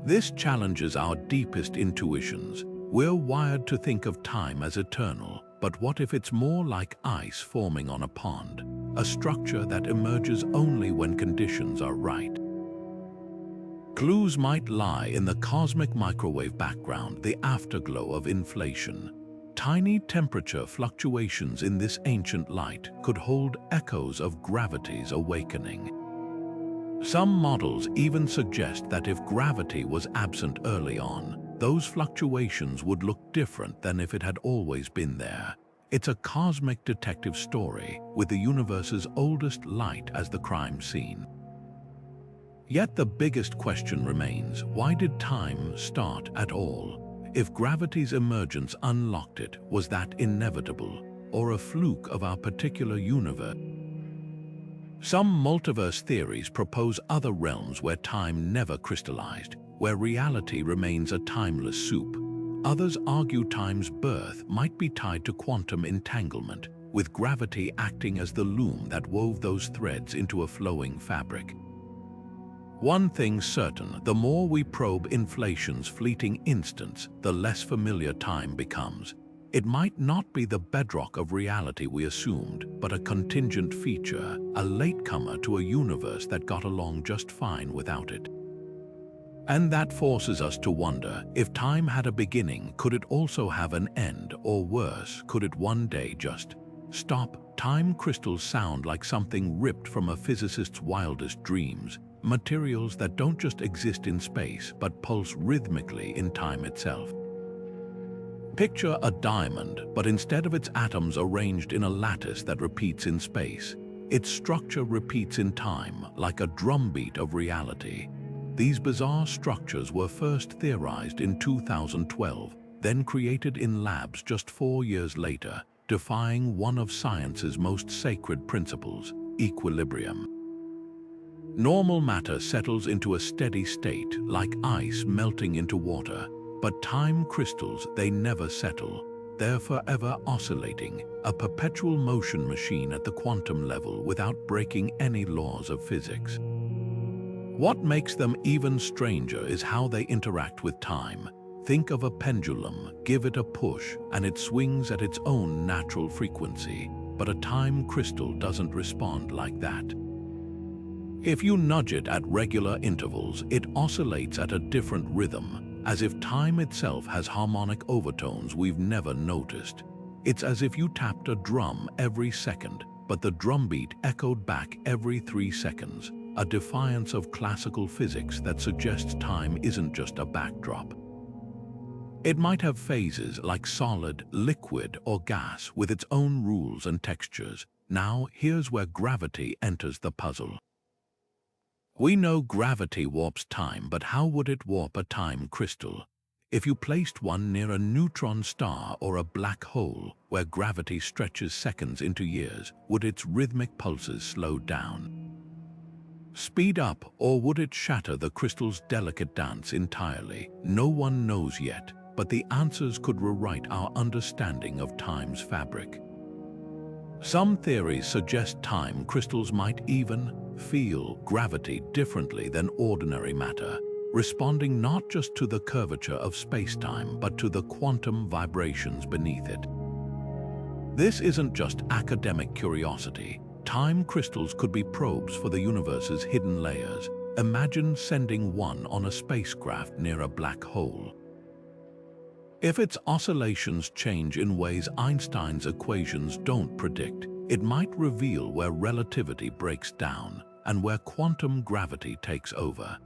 This challenges our deepest intuitions. We're wired to think of time as eternal, but what if it's more like ice forming on a pond, a structure that emerges only when conditions are right? Clues might lie in the cosmic microwave background, the afterglow of inflation. Tiny temperature fluctuations in this ancient light could hold echoes of gravity's awakening. Some models even suggest that if gravity was absent early on, those fluctuations would look different than if it had always been there. It's a cosmic detective story, with the universe's oldest light as the crime scene. Yet the biggest question remains: why did time start at all? If gravity's emergence unlocked it, was that inevitable, or a fluke of our particular universe? Some multiverse theories propose other realms where time never crystallized, where reality remains a timeless soup. Others argue time's birth might be tied to quantum entanglement, with gravity acting as the loom that wove those threads into a flowing fabric. One thing's certain: the more we probe inflation's fleeting instants, the less familiar time becomes. It might not be the bedrock of reality we assumed, but a contingent feature, a latecomer to a universe that got along just fine without it. And that forces us to wonder, if time had a beginning, could it also have an end? Or worse, could it one day just stop? Time crystals sound like something ripped from a physicist's wildest dreams, materials that don't just exist in space, but pulse rhythmically in time itself. Picture a diamond, but instead of its atoms arranged in a lattice that repeats in space, its structure repeats in time, like a drumbeat of reality. These bizarre structures were first theorized in 2012, then created in labs just 4 years later, defying one of science's most sacred principles: equilibrium. Normal matter settles into a steady state, like ice melting into water, but time crystals, they never settle. They're forever oscillating, a perpetual motion machine at the quantum level without breaking any laws of physics. What makes them even stranger is how they interact with time. Think of a pendulum, give it a push, and it swings at its own natural frequency, but a time crystal doesn't respond like that. If you nudge it at regular intervals, it oscillates at a different rhythm, as if time itself has harmonic overtones we've never noticed. It's as if you tapped a drum every second, but the drumbeat echoed back every 3 seconds, a defiance of classical physics that suggests time isn't just a backdrop. It might have phases like solid, liquid, or gas with its own rules and textures. Now, here's where gravity enters the puzzle. We know gravity warps time, but how would it warp a time crystal? If you placed one near a neutron star or a black hole, where gravity stretches seconds into years, would its rhythmic pulses slow down? Speed up, or would it shatter the crystal's delicate dance entirely? No one knows yet, but the answers could rewrite our understanding of time's fabric. Some theories suggest time crystals might even feel gravity differently than ordinary matter, responding not just to the curvature of space-time but to the quantum vibrations beneath it. This isn't just academic curiosity. Time crystals could be probes for the universe's hidden layers. Imagine sending one on a spacecraft near a black hole. If its oscillations change in ways Einstein's equations don't predict, it might reveal where relativity breaks down and where quantum gravity takes over.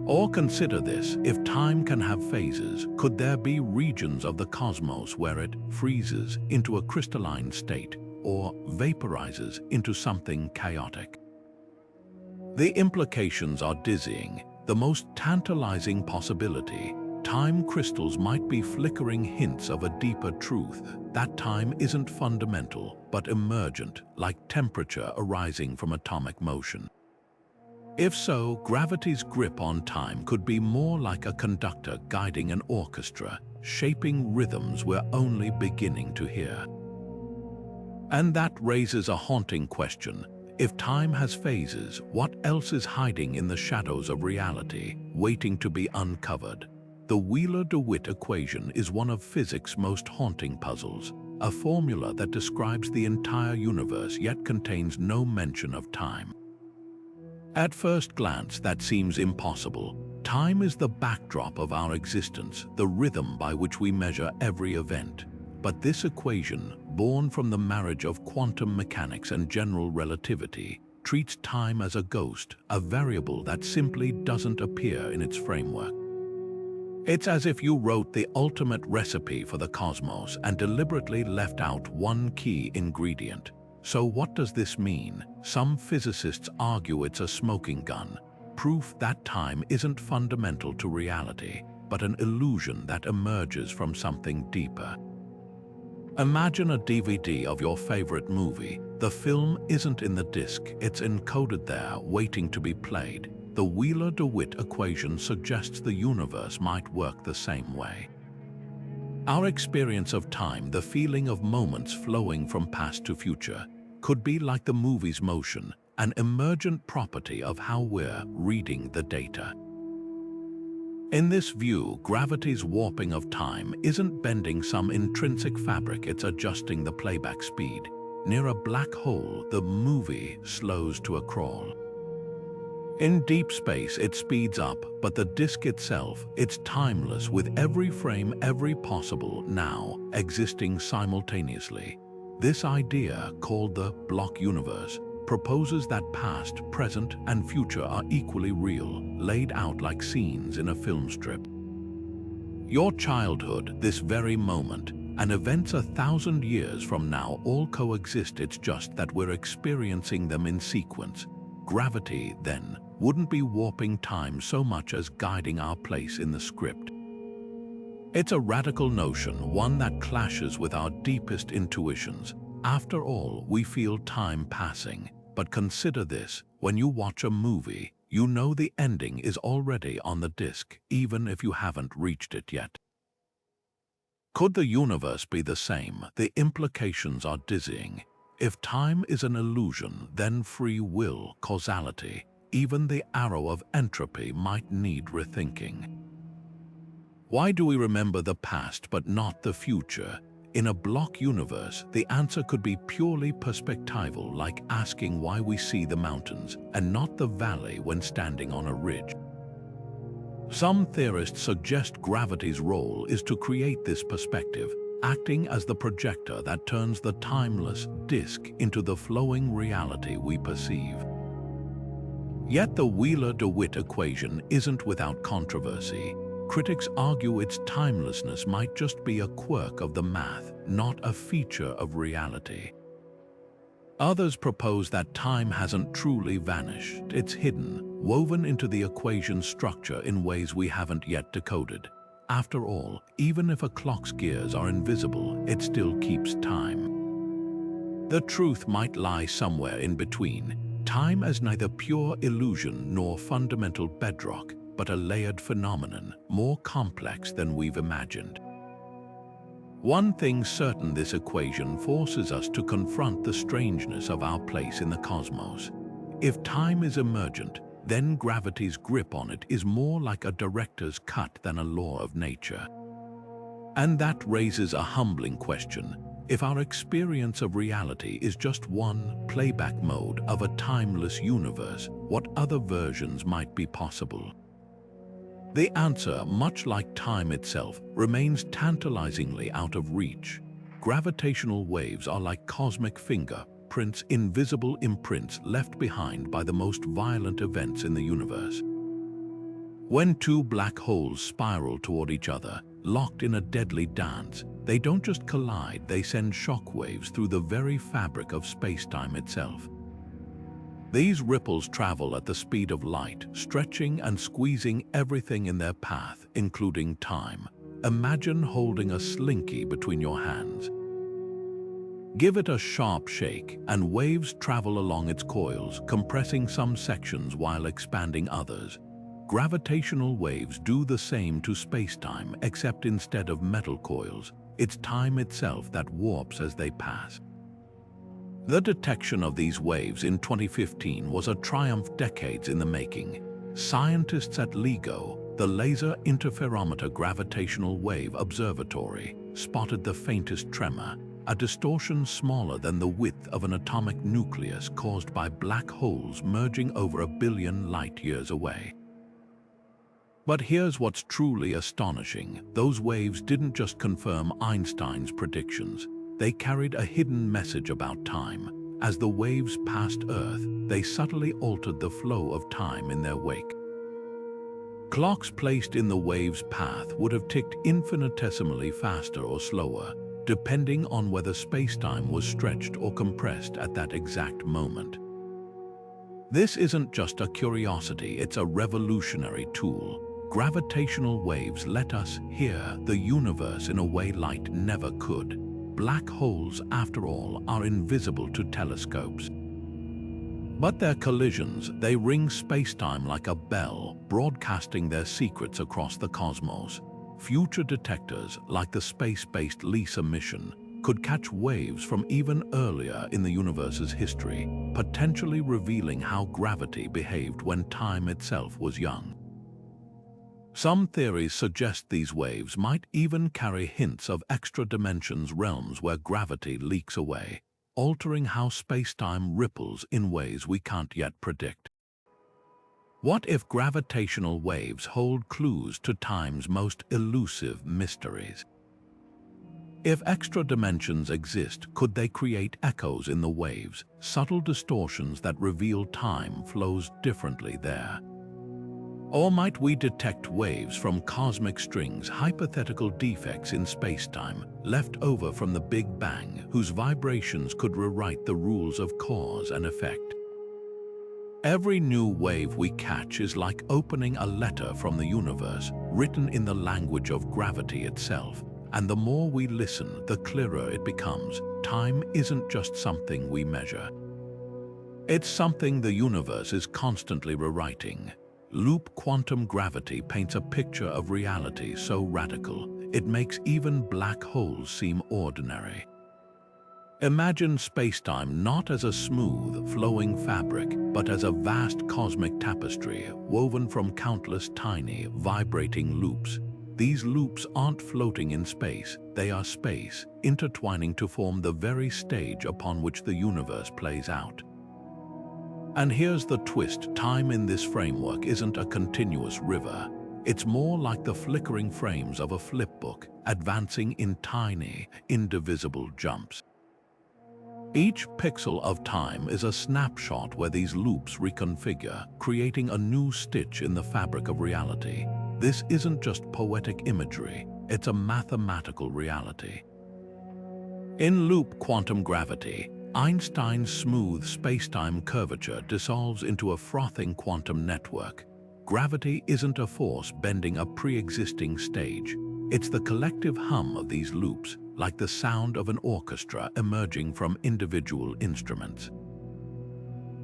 Or consider this: if time can have phases, could there be regions of the cosmos where it freezes into a crystalline state or vaporizes into something chaotic? The implications are dizzying. The most tantalizing possibility: time crystals might be flickering hints of a deeper truth, that time isn't fundamental but emergent, like temperature arising from atomic motion. If so, gravity's grip on time could be more like a conductor guiding an orchestra, shaping rhythms we're only beginning to hear. And that raises a haunting question. If time has phases, what else is hiding in the shadows of reality, waiting to be uncovered? The Wheeler-DeWitt equation is one of physics' most haunting puzzles, a formula that describes the entire universe yet contains no mention of time. At first glance, that seems impossible. Time is the backdrop of our existence, the rhythm by which we measure every event. But this equation, born from the marriage of quantum mechanics and general relativity, treats time as a ghost, a variable that simply doesn't appear in its framework. It's as if you wrote the ultimate recipe for the cosmos and deliberately left out one key ingredient. So what does this mean? Some physicists argue it's a smoking gun, proof that time isn't fundamental to reality, but an illusion that emerges from something deeper. Imagine a DVD of your favorite movie. The film isn't in the disc, it's encoded there, waiting to be played. The Wheeler-DeWitt equation suggests the universe might work the same way. Our experience of time, the feeling of moments flowing from past to future, could be like the movie's motion, an emergent property of how we're reading the data. In this view, gravity's warping of time isn't bending some intrinsic fabric, it's adjusting the playback speed. Near a black hole, the movie slows to a crawl. In deep space, it speeds up, but the disk itself, it's timeless, with every frame, every possible now, existing simultaneously. This idea, called the block universe, proposes that past, present, and future are equally real, laid out like scenes in a film strip. Your childhood, this very moment, and events 1,000 years from now all coexist, it's just that we're experiencing them in sequence. Gravity, then, wouldn't be warping time so much as guiding our place in the script. It's a radical notion, one that clashes with our deepest intuitions. After all, we feel time passing, But consider this, when you watch a movie, you know the ending is already on the disc, even if you haven't reached it yet. Could the universe be the same? The implications are dizzying. If time is an illusion, then free will, causality, even the arrow of entropy might need rethinking. Why do we remember the past but not the future? In a block universe, the answer could be purely perspectival, like asking why we see the mountains and not the valley when standing on a ridge. Some theorists suggest gravity's role is to create this perspective, acting as the projector that turns the timeless disk into the flowing reality we perceive. Yet the Wheeler-DeWitt equation isn't without controversy. Critics argue its timelessness might just be a quirk of the math, not a feature of reality. Others propose that time hasn't truly vanished. It's hidden, woven into the equation's structure in ways we haven't yet decoded. After all, even if a clock's gears are invisible, it still keeps time. The truth might lie somewhere in between. Time as neither pure illusion nor fundamental bedrock, but a layered phenomenon, more complex than we've imagined. One thing's certain, this equation forces us to confront the strangeness of our place in the cosmos. If time is emergent, then gravity's grip on it is more like a director's cut than a law of nature. And that raises a humbling question. If our experience of reality is just one playback mode of a timeless universe, what other versions might be possible? The answer, much like time itself, remains tantalizingly out of reach. Gravitational waves are like cosmic fingerprints, invisible imprints left behind by the most violent events in the universe. When two black holes spiral toward each other, locked in a deadly dance, they don't just collide, they send shockwaves through the very fabric of space-time itself. These ripples travel at the speed of light, stretching and squeezing everything in their path, including time. Imagine holding a slinky between your hands. Give it a sharp shake, and waves travel along its coils, compressing some sections while expanding others. Gravitational waves do the same to space-time, except instead of metal coils, it's time itself that warps as they pass. The detection of these waves in 2015 was a triumph decades in the making. Scientists at LIGO, the Laser Interferometer Gravitational Wave Observatory, spotted the faintest tremor, a distortion smaller than the width of an atomic nucleus caused by black holes merging over 1 billion light-years away. But here's what's truly astonishing. Those waves didn't just confirm Einstein's predictions. They carried a hidden message about time. As the waves passed Earth, they subtly altered the flow of time in their wake. Clocks placed in the wave's path would have ticked infinitesimally faster or slower, depending on whether space-time was stretched or compressed at that exact moment. This isn't just a curiosity, it's a revolutionary tool. Gravitational waves let us hear the universe in a way light never could. Black holes, after all, are invisible to telescopes. But their collisions, they ring space-time like a bell, broadcasting their secrets across the cosmos. Future detectors, like the space-based LISA mission, could catch waves from even earlier in the universe's history, potentially revealing how gravity behaved when time itself was young. Some theories suggest these waves might even carry hints of extra dimensions, realms where gravity leaks away, altering how space-time ripples in ways we can't yet predict. What if gravitational waves hold clues to time's most elusive mysteries? If extra dimensions exist, could they create echoes in the waves, subtle distortions that reveal time flows differently there? Or might we detect waves from cosmic strings, hypothetical defects in space-time, left over from the Big Bang, whose vibrations could rewrite the rules of cause and effect? Every new wave we catch is like opening a letter from the universe, written in the language of gravity itself. And the more we listen, the clearer it becomes. Time isn't just something we measure. It's something the universe is constantly rewriting. Loop quantum gravity paints a picture of reality so radical, it makes even black holes seem ordinary. Imagine spacetime not as a smooth, flowing fabric, but as a vast cosmic tapestry woven from countless tiny, vibrating loops. These loops aren't floating in space, they are space, intertwining to form the very stage upon which the universe plays out. And here's the twist: time in this framework isn't a continuous river. It's more like the flickering frames of a flipbook, advancing in tiny, indivisible jumps. Each pixel of time is a snapshot where these loops reconfigure, creating a new stitch in the fabric of reality. This isn't just poetic imagery, it's a mathematical reality. In loop quantum gravity, Einstein's smooth spacetime curvature dissolves into a frothing quantum network. Gravity isn't a force bending a pre-existing stage. It's the collective hum of these loops, like the sound of an orchestra emerging from individual instruments.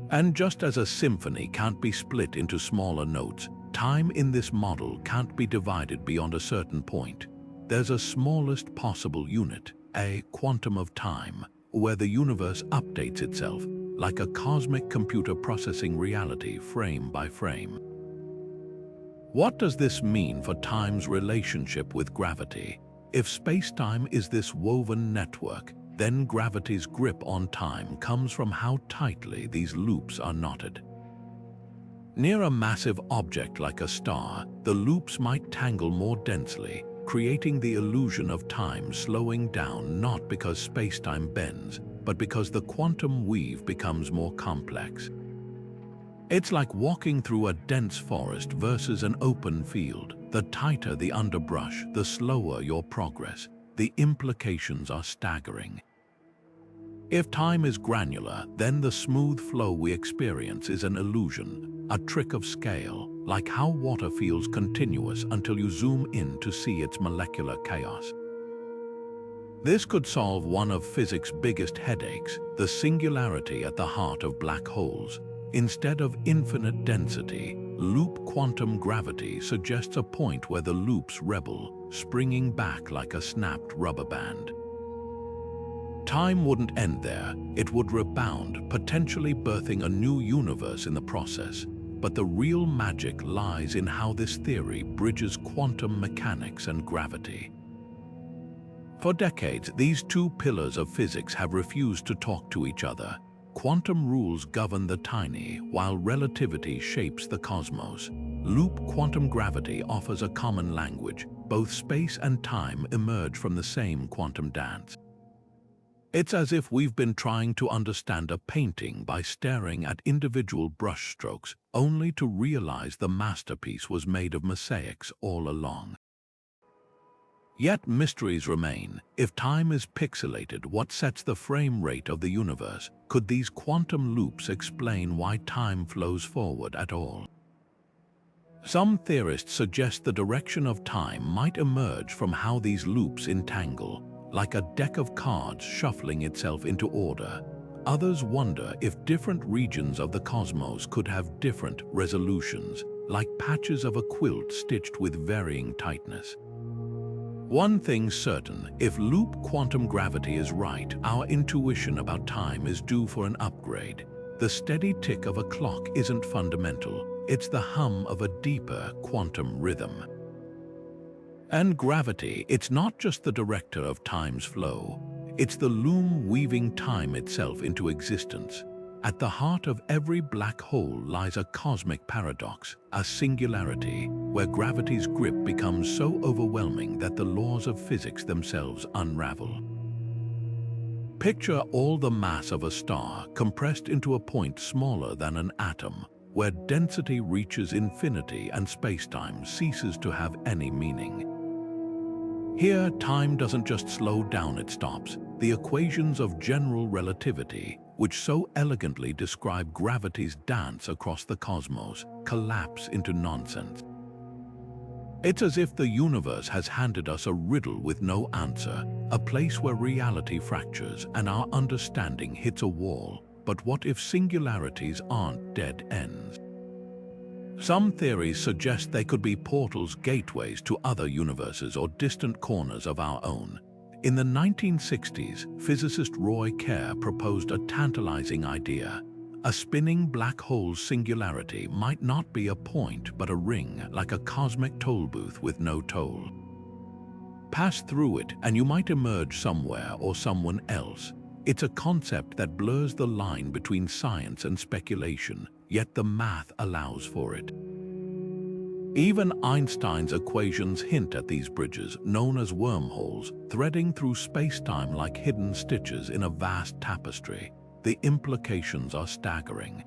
And just as a symphony can't be split into smaller notes, time in this model can't be divided beyond a certain point. There's a smallest possible unit, a quantum of time, where the universe updates itself, like a cosmic computer processing reality frame by frame. What does this mean for time's relationship with gravity? If space-time is this woven network, then gravity's grip on time comes from how tightly these loops are knotted. Near a massive object like a star, the loops might tangle more densely, creating the illusion of time slowing down, not because space-time bends, but because the quantum weave becomes more complex. It's like walking through a dense forest versus an open field. The tighter the underbrush, the slower your progress. The implications are staggering. If time is granular, then the smooth flow we experience is an illusion, a trick of scale, like how water feels continuous until you zoom in to see its molecular chaos. This could solve one of physics' biggest headaches, the singularity at the heart of black holes. Instead of infinite density, loop quantum gravity suggests a point where the loops rebel, springing back like a snapped rubber band. Time wouldn't end there, it would rebound, potentially birthing a new universe in the process. But the real magic lies in how this theory bridges quantum mechanics and gravity. For decades, these two pillars of physics have refused to talk to each other. Quantum rules govern the tiny, while relativity shapes the cosmos. Loop quantum gravity offers a common language. Both space and time emerge from the same quantum dance. It's as if we've been trying to understand a painting by staring at individual brushstrokes, only to realize the masterpiece was made of mosaics all along. Yet mysteries remain. If time is pixelated, what sets the frame rate of the universe? Could these quantum loops explain why time flows forward at all? Some theorists suggest the direction of time might emerge from how these loops entangle, like a deck of cards shuffling itself into order. Others wonder if different regions of the cosmos could have different resolutions, like patches of a quilt stitched with varying tightness. One thing's certain: if loop quantum gravity is right, our intuition about time is due for an upgrade. The steady tick of a clock isn't fundamental, it's the hum of a deeper quantum rhythm. And gravity, it's not just the director of time's flow, it's the loom weaving time itself into existence. At the heart of every black hole lies a cosmic paradox, a singularity, where gravity's grip becomes so overwhelming that the laws of physics themselves unravel. Picture all the mass of a star compressed into a point smaller than an atom, where density reaches infinity and spacetime ceases to have any meaning. Here, time doesn't just slow down, it stops. The equations of general relativity, which so elegantly describe gravity's dance across the cosmos, collapse into nonsense. It's as if the universe has handed us a riddle with no answer, a place where reality fractures and our understanding hits a wall. But what if singularities aren't dead ends? Some theories suggest they could be portals, gateways to other universes or distant corners of our own. In the 1960s, physicist Roy Kerr proposed a tantalizing idea. A spinning black hole singularity might not be a point but a ring, like a cosmic toll booth with no toll. Pass through it and you might emerge somewhere or someone else. It's a concept that blurs the line between science and speculation, yet the math allows for it. Even Einstein's equations hint at these bridges, known as wormholes, threading through space-time like hidden stitches in a vast tapestry. The implications are staggering.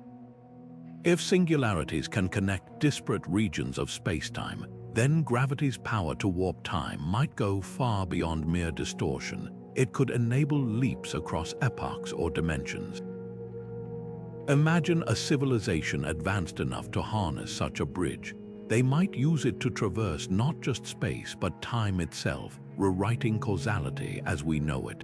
If singularities can connect disparate regions of space-time, then gravity's power to warp time might go far beyond mere distortion. It could enable leaps across epochs or dimensions. Imagine a civilization advanced enough to harness such a bridge. They might use it to traverse not just space but time itself, rewriting causality as we know it.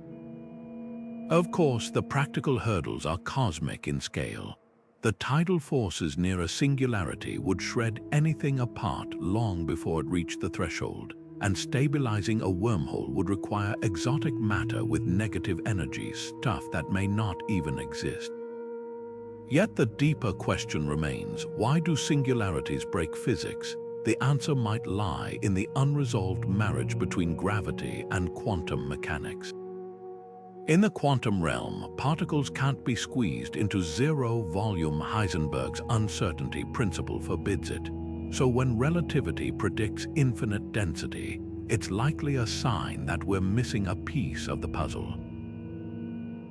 Of course, the practical hurdles are cosmic in scale. The tidal forces near a singularity would shred anything apart long before it reached the threshold, and stabilizing a wormhole would require exotic matter with negative energy, stuff that may not even exist. Yet the deeper question remains, why do singularities break physics? The answer might lie in the unresolved marriage between gravity and quantum mechanics. In the quantum realm, particles can't be squeezed into zero volume. Heisenberg's uncertainty principle forbids it. So when relativity predicts infinite density, it's likely a sign that we're missing a piece of the puzzle.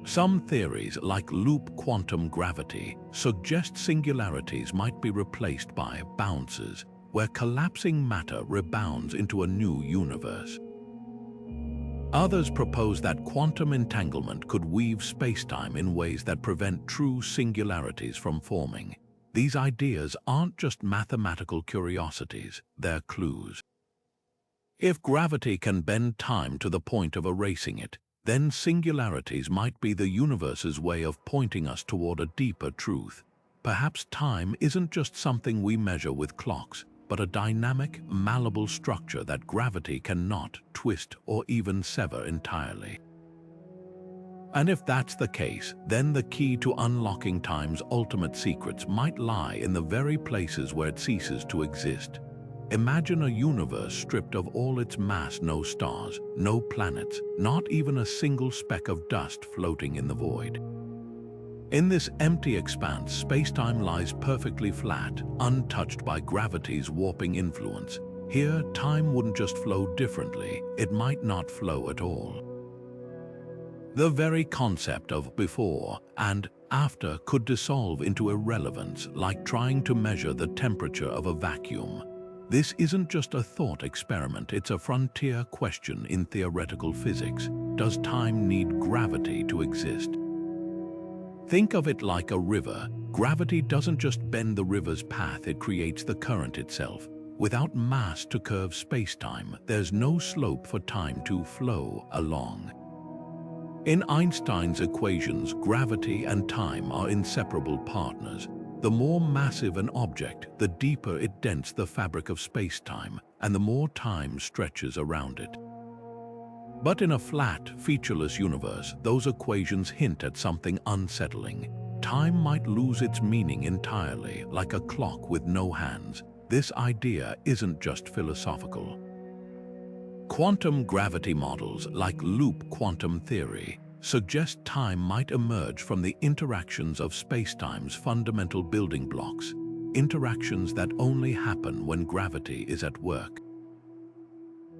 Some theories, like loop quantum gravity, suggest singularities might be replaced by bounces, where collapsing matter rebounds into a new universe. Others propose that quantum entanglement could weave spacetime in ways that prevent true singularities from forming. These ideas aren't just mathematical curiosities, they're clues. If gravity can bend time to the point of erasing it, then singularities might be the universe's way of pointing us toward a deeper truth. Perhaps time isn't just something we measure with clocks, but a dynamic, malleable structure that gravity cannot twist or even sever entirely. And if that's the case, then the key to unlocking time's ultimate secrets might lie in the very places where it ceases to exist. Imagine a universe stripped of all its mass, no stars, no planets, not even a single speck of dust floating in the void. In this empty expanse, spacetime lies perfectly flat, untouched by gravity's warping influence. Here, time wouldn't just flow differently, it might not flow at all. The very concept of before and after could dissolve into irrelevance, like trying to measure the temperature of a vacuum. This isn't just a thought experiment, it's a frontier question in theoretical physics. Does time need gravity to exist? Think of it like a river. Gravity doesn't just bend the river's path, it creates the current itself. Without mass to curve spacetime, there's no slope for time to flow along. In Einstein's equations, gravity and time are inseparable partners. The more massive an object, the deeper it dents the fabric of spacetime, and the more time stretches around it. But in a flat, featureless universe, those equations hint at something unsettling. Time might lose its meaning entirely, like a clock with no hands. This idea isn't just philosophical. Quantum gravity models, like loop quantum theory, suggest time might emerge from the interactions of spacetime's fundamental building blocks, interactions that only happen when gravity is at work.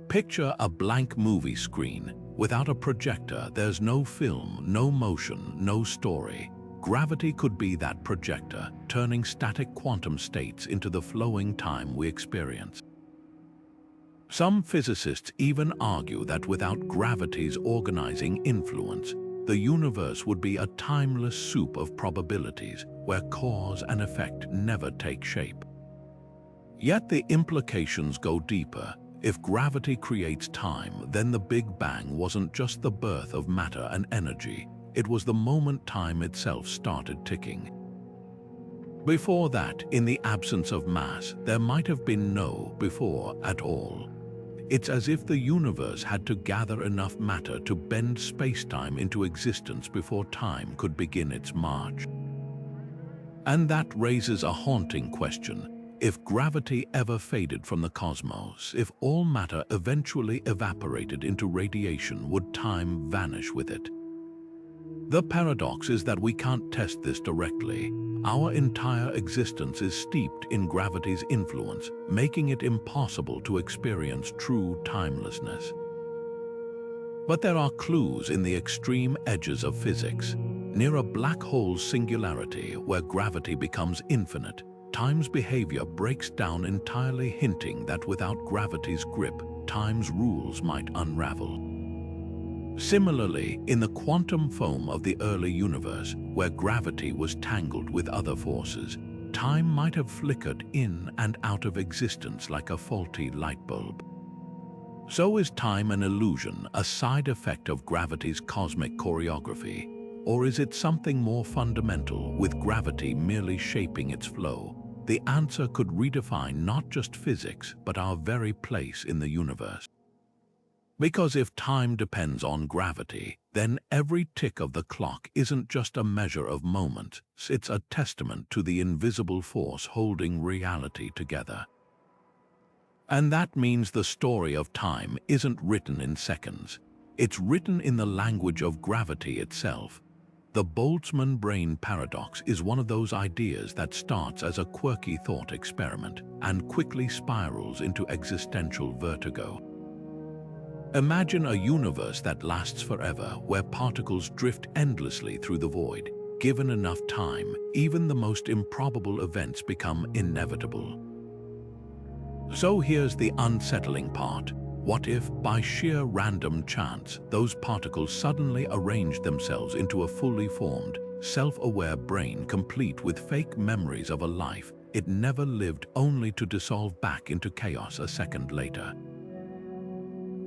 Picture a blank movie screen. Without a projector, there's no film, no motion, no story. Gravity could be that projector, turning static quantum states into the flowing time we experience. Some physicists even argue that without gravity's organizing influence, the universe would be a timeless soup of probabilities where cause and effect never take shape. Yet the implications go deeper. If gravity creates time, then the Big Bang wasn't just the birth of matter and energy. It was the moment time itself started ticking. Before that, in the absence of mass, there might have been no before at all. It's as if the universe had to gather enough matter to bend space-time into existence before time could begin its march. And that raises a haunting question. If gravity ever faded from the cosmos, if all matter eventually evaporated into radiation, would time vanish with it? The paradox is that we can't test this directly. Our entire existence is steeped in gravity's influence, making it impossible to experience true timelessness. But there are clues in the extreme edges of physics. Near a black hole's singularity, where gravity becomes infinite, time's behavior breaks down entirely, hinting that without gravity's grip, time's rules might unravel. Similarly, in the quantum foam of the early universe, where gravity was tangled with other forces, time might have flickered in and out of existence like a faulty light bulb. So is time an illusion, a side effect of gravity's cosmic choreography? Or is it something more fundamental, with gravity merely shaping its flow? The answer could redefine not just physics, but our very place in the universe. Because if time depends on gravity, then every tick of the clock isn't just a measure of moments, it's a testament to the invisible force holding reality together. And that means the story of time isn't written in seconds. It's written in the language of gravity itself. The Boltzmann brain paradox is one of those ideas that starts as a quirky thought experiment and quickly spirals into existential vertigo. Imagine a universe that lasts forever, where particles drift endlessly through the void. Given enough time, even the most improbable events become inevitable. So here's the unsettling part. What if, by sheer random chance, those particles suddenly arranged themselves into a fully formed, self-aware brain complete with fake memories of a life it never lived, only to dissolve back into chaos a second later?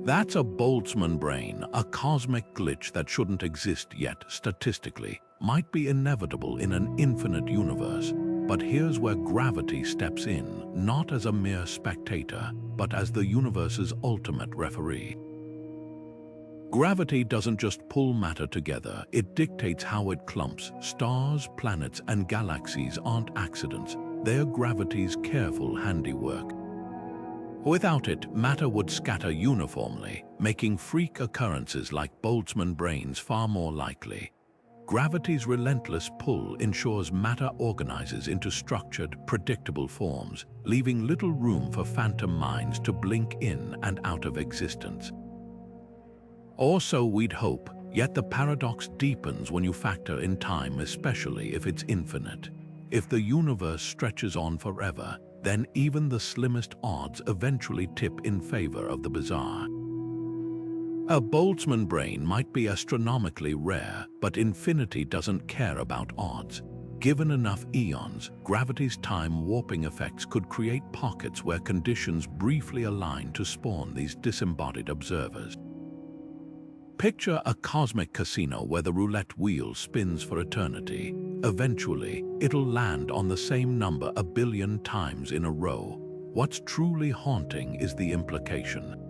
That's a Boltzmann brain, a cosmic glitch that shouldn't exist yet statistically, might be inevitable in an infinite universe. But here's where gravity steps in, not as a mere spectator, but as the universe's ultimate referee. Gravity doesn't just pull matter together, it dictates how it clumps. Stars, planets, and galaxies aren't accidents, they're gravity's careful handiwork. Without it, matter would scatter uniformly, making freak occurrences like Boltzmann brains far more likely. Gravity's relentless pull ensures matter organizes into structured, predictable forms, leaving little room for phantom minds to blink in and out of existence. Or so we'd hope, yet the paradox deepens when you factor in time, especially if it's infinite. If the universe stretches on forever, then even the slimmest odds eventually tip in favor of the bizarre. A Boltzmann brain might be astronomically rare, but infinity doesn't care about odds. Given enough eons, gravity's time-warping effects could create pockets where conditions briefly align to spawn these disembodied observers. Picture a cosmic casino where the roulette wheel spins for eternity. Eventually, it'll land on the same number a billion times in a row. What's truly haunting is the implication.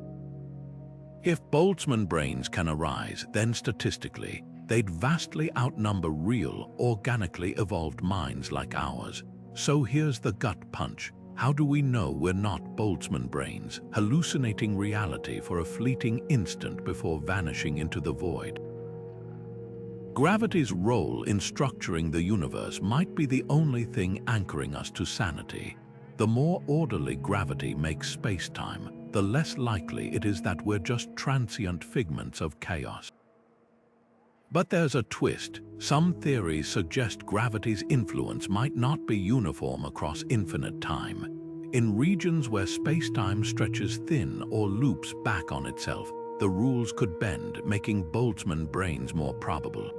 If Boltzmann brains can arise, then statistically, they'd vastly outnumber real, organically evolved minds like ours. So here's the gut punch. How do we know we're not Boltzmann brains, hallucinating reality for a fleeting instant before vanishing into the void? Gravity's role in structuring the universe might be the only thing anchoring us to sanity. The more orderly gravity makes space-time, the less likely it is that we're just transient figments of chaos. But there's a twist. Some theories suggest gravity's influence might not be uniform across infinite time. In regions where space-time stretches thin or loops back on itself, the rules could bend, making Boltzmann brains more probable.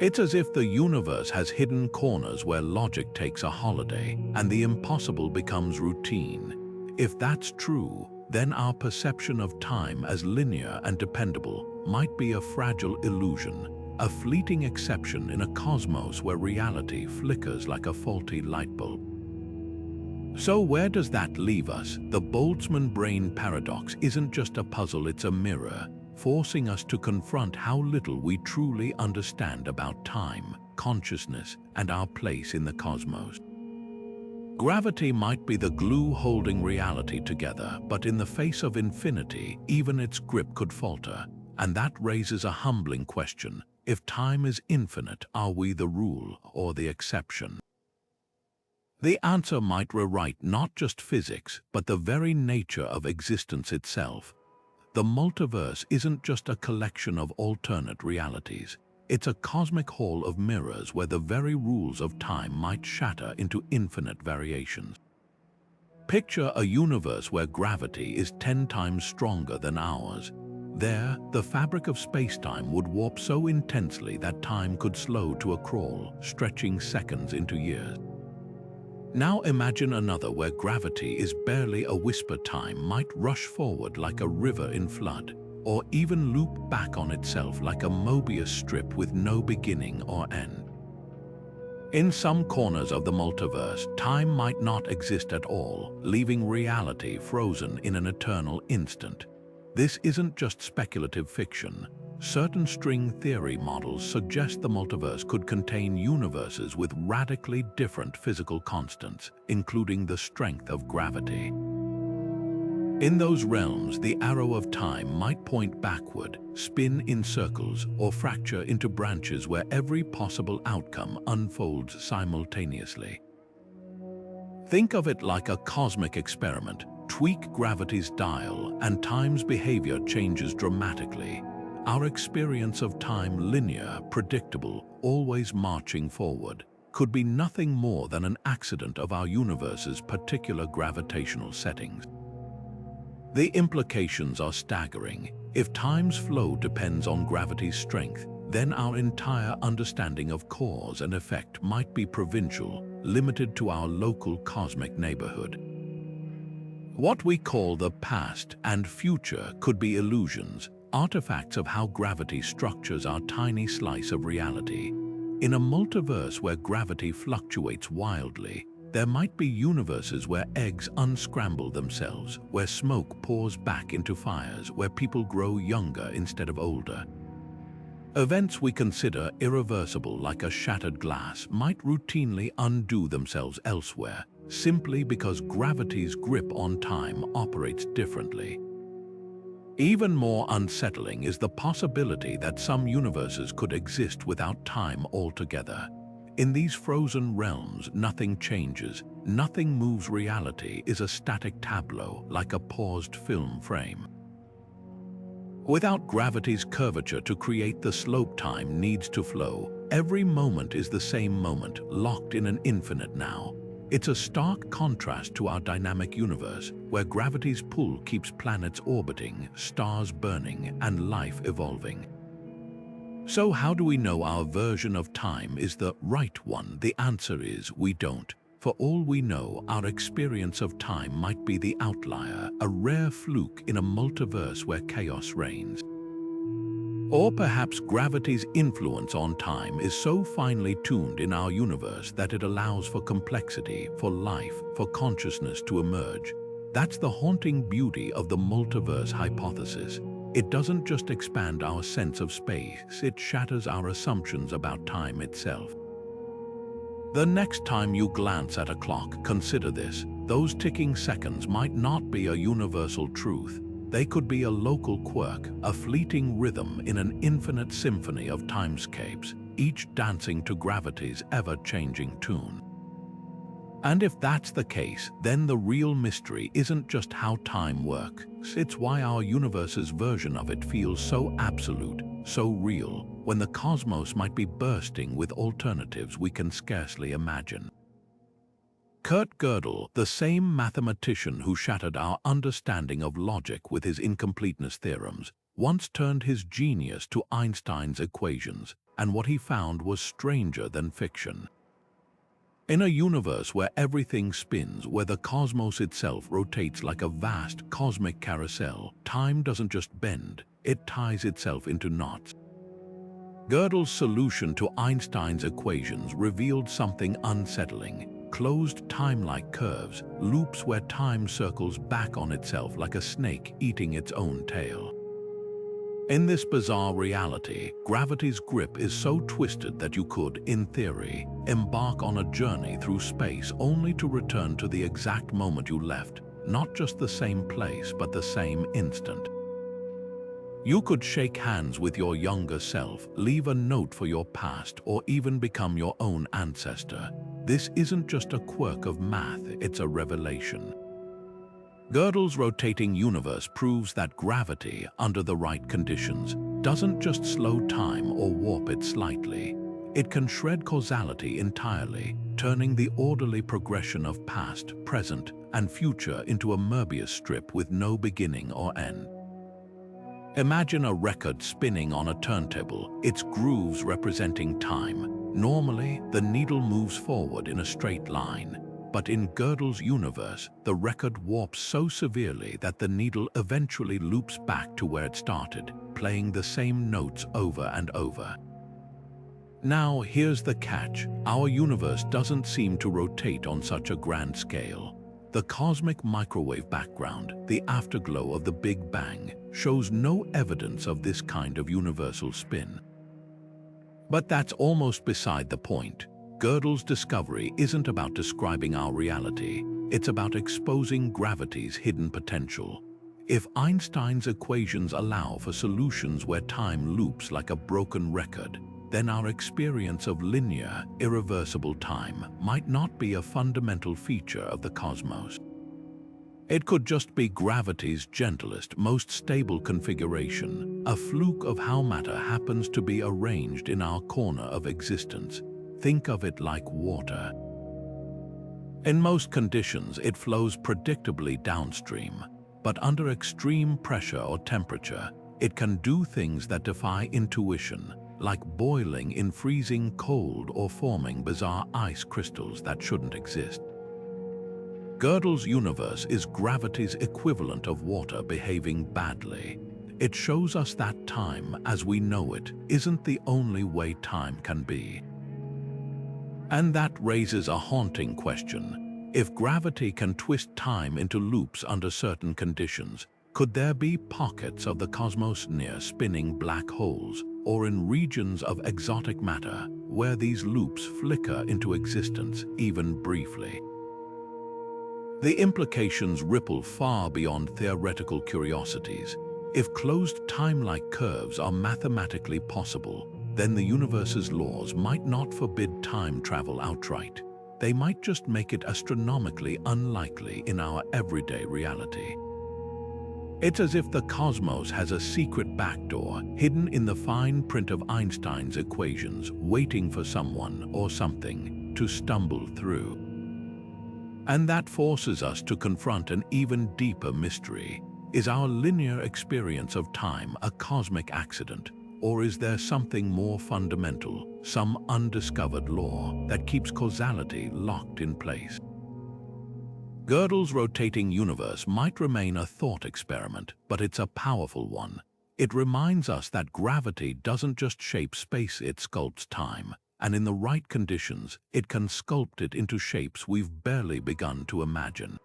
It's as if the universe has hidden corners where logic takes a holiday and the impossible becomes routine. If that's true, then our perception of time as linear and dependable might be a fragile illusion. a fleeting exception in a cosmos where reality flickers like a faulty light bulb. So where does that leave us? The Boltzmann brain paradox isn't just a puzzle, it's a mirror, forcing us to confront how little we truly understand about time, consciousness, and our place in the cosmos. Gravity might be the glue holding reality together, but in the face of infinity, even its grip could falter. And that raises a humbling question. If time is infinite, are we the rule or the exception? The answer might rewrite not just physics, but the very nature of existence itself. The multiverse isn't just a collection of alternate realities. It's a cosmic hall of mirrors where the very rules of time might shatter into infinite variations. Picture a universe where gravity is 10 times stronger than ours. There, the fabric of space-time would warp so intensely that time could slow to a crawl, stretching seconds into years. Now imagine another where gravity is barely a whisper. Time might rush forward like a river in flood, or even loop back on itself like a Mobius strip with no beginning or end. In some corners of the multiverse, time might not exist at all, leaving reality frozen in an eternal instant. This isn't just speculative fiction. Certain string theory models suggest the multiverse could contain universes with radically different physical constants, including the strength of gravity. In those realms, the arrow of time might point backward, spin in circles, or fracture into branches where every possible outcome unfolds simultaneously. Think of it like a cosmic experiment. Tweak gravity's dial, and time's behavior changes dramatically. Our experience of time, linear, predictable, always marching forward, could be nothing more than an accident of our universe's particular gravitational settings. The implications are staggering. If time's flow depends on gravity's strength, then our entire understanding of cause and effect might be provincial, limited to our local cosmic neighborhood. What we call the past and future could be illusions, artifacts of how gravity structures our tiny slice of reality. In a multiverse where gravity fluctuates wildly, there might be universes where eggs unscramble themselves, where smoke pours back into fires, where people grow younger instead of older. Events we consider irreversible, like a shattered glass, might routinely undo themselves elsewhere, simply because gravity's grip on time operates differently. Even more unsettling is the possibility that some universes could exist without time altogether. In these frozen realms, nothing changes, nothing moves. Reality is a static tableau, like a paused film frame. Without gravity's curvature to create the slope time needs to flow, every moment is the same moment, locked in an infinite now. It's a stark contrast to our dynamic universe, where gravity's pull keeps planets orbiting, stars burning, and life evolving. So how do we know our version of time is the right one? The answer is we don't. For all we know, our experience of time might be the outlier, a rare fluke in a multiverse where chaos reigns. Or perhaps gravity's influence on time is so finely tuned in our universe that it allows for complexity, for life, for consciousness to emerge. That's the haunting beauty of the multiverse hypothesis. It doesn't just expand our sense of space, it shatters our assumptions about time itself. The next time you glance at a clock, consider this. Those ticking seconds might not be a universal truth. They could be a local quirk, a fleeting rhythm in an infinite symphony of timescapes, each dancing to gravity's ever-changing tune. And if that's the case, then the real mystery isn't just how time works, it's why our universe's version of it feels so absolute, so real, when the cosmos might be bursting with alternatives we can scarcely imagine. Kurt Gödel, the same mathematician who shattered our understanding of logic with his incompleteness theorems, once turned his genius to Einstein's equations, and what he found was stranger than fiction. In a universe where everything spins, where the cosmos itself rotates like a vast cosmic carousel, time doesn't just bend, it ties itself into knots. Gödel's solution to Einstein's equations revealed something unsettling: closed time-like curves, loops where time circles back on itself like a snake eating its own tail. In this bizarre reality, gravity's grip is so twisted that you could, in theory, embark on a journey through space only to return to the exact moment you left, not just the same place but the same instant. You could shake hands with your younger self, leave a note for your past, or even become your own ancestor. This isn't just a quirk of math, it's a revelation. Gödel's rotating universe proves that gravity, under the right conditions, doesn't just slow time or warp it slightly. It can shred causality entirely, turning the orderly progression of past, present, and future into a Möbius strip with no beginning or end. Imagine a record spinning on a turntable, its grooves representing time. Normally, the needle moves forward in a straight line. But in Gödel's universe, the record warps so severely that the needle eventually loops back to where it started, playing the same notes over and over. Now, here's the catch. Our universe doesn't seem to rotate on such a grand scale. The cosmic microwave background, the afterglow of the Big Bang, shows no evidence of this kind of universal spin. But that's almost beside the point. Gödel's discovery isn't about describing our reality, it's about exposing gravity's hidden potential. If Einstein's equations allow for solutions where time loops like a broken record, then our experience of linear, irreversible time might not be a fundamental feature of the cosmos. It could just be gravity's gentlest, most stable configuration, a fluke of how matter happens to be arranged in our corner of existence. Think of it like water. In most conditions, it flows predictably downstream, but under extreme pressure or temperature, it can do things that defy intuition, like boiling in freezing cold or forming bizarre ice crystals that shouldn't exist. Gödel's universe is gravity's equivalent of water behaving badly. It shows us that time, as we know it, isn't the only way time can be. And that raises a haunting question. If gravity can twist time into loops under certain conditions, could there be pockets of the cosmos near spinning black holes, or in regions of exotic matter, where these loops flicker into existence, even briefly? The implications ripple far beyond theoretical curiosities. If closed time-like curves are mathematically possible, then the universe's laws might not forbid time travel outright. They might just make it astronomically unlikely in our everyday reality. It's as if the cosmos has a secret backdoor hidden in the fine print of Einstein's equations, waiting for someone or something to stumble through. And that forces us to confront an even deeper mystery. Is our linear experience of time a cosmic accident? Or is there something more fundamental, some undiscovered law that keeps causality locked in place? Gödel's rotating universe might remain a thought experiment, but it's a powerful one. It reminds us that gravity doesn't just shape space, it sculpts time. And in the right conditions, it can sculpt it into shapes we've barely begun to imagine.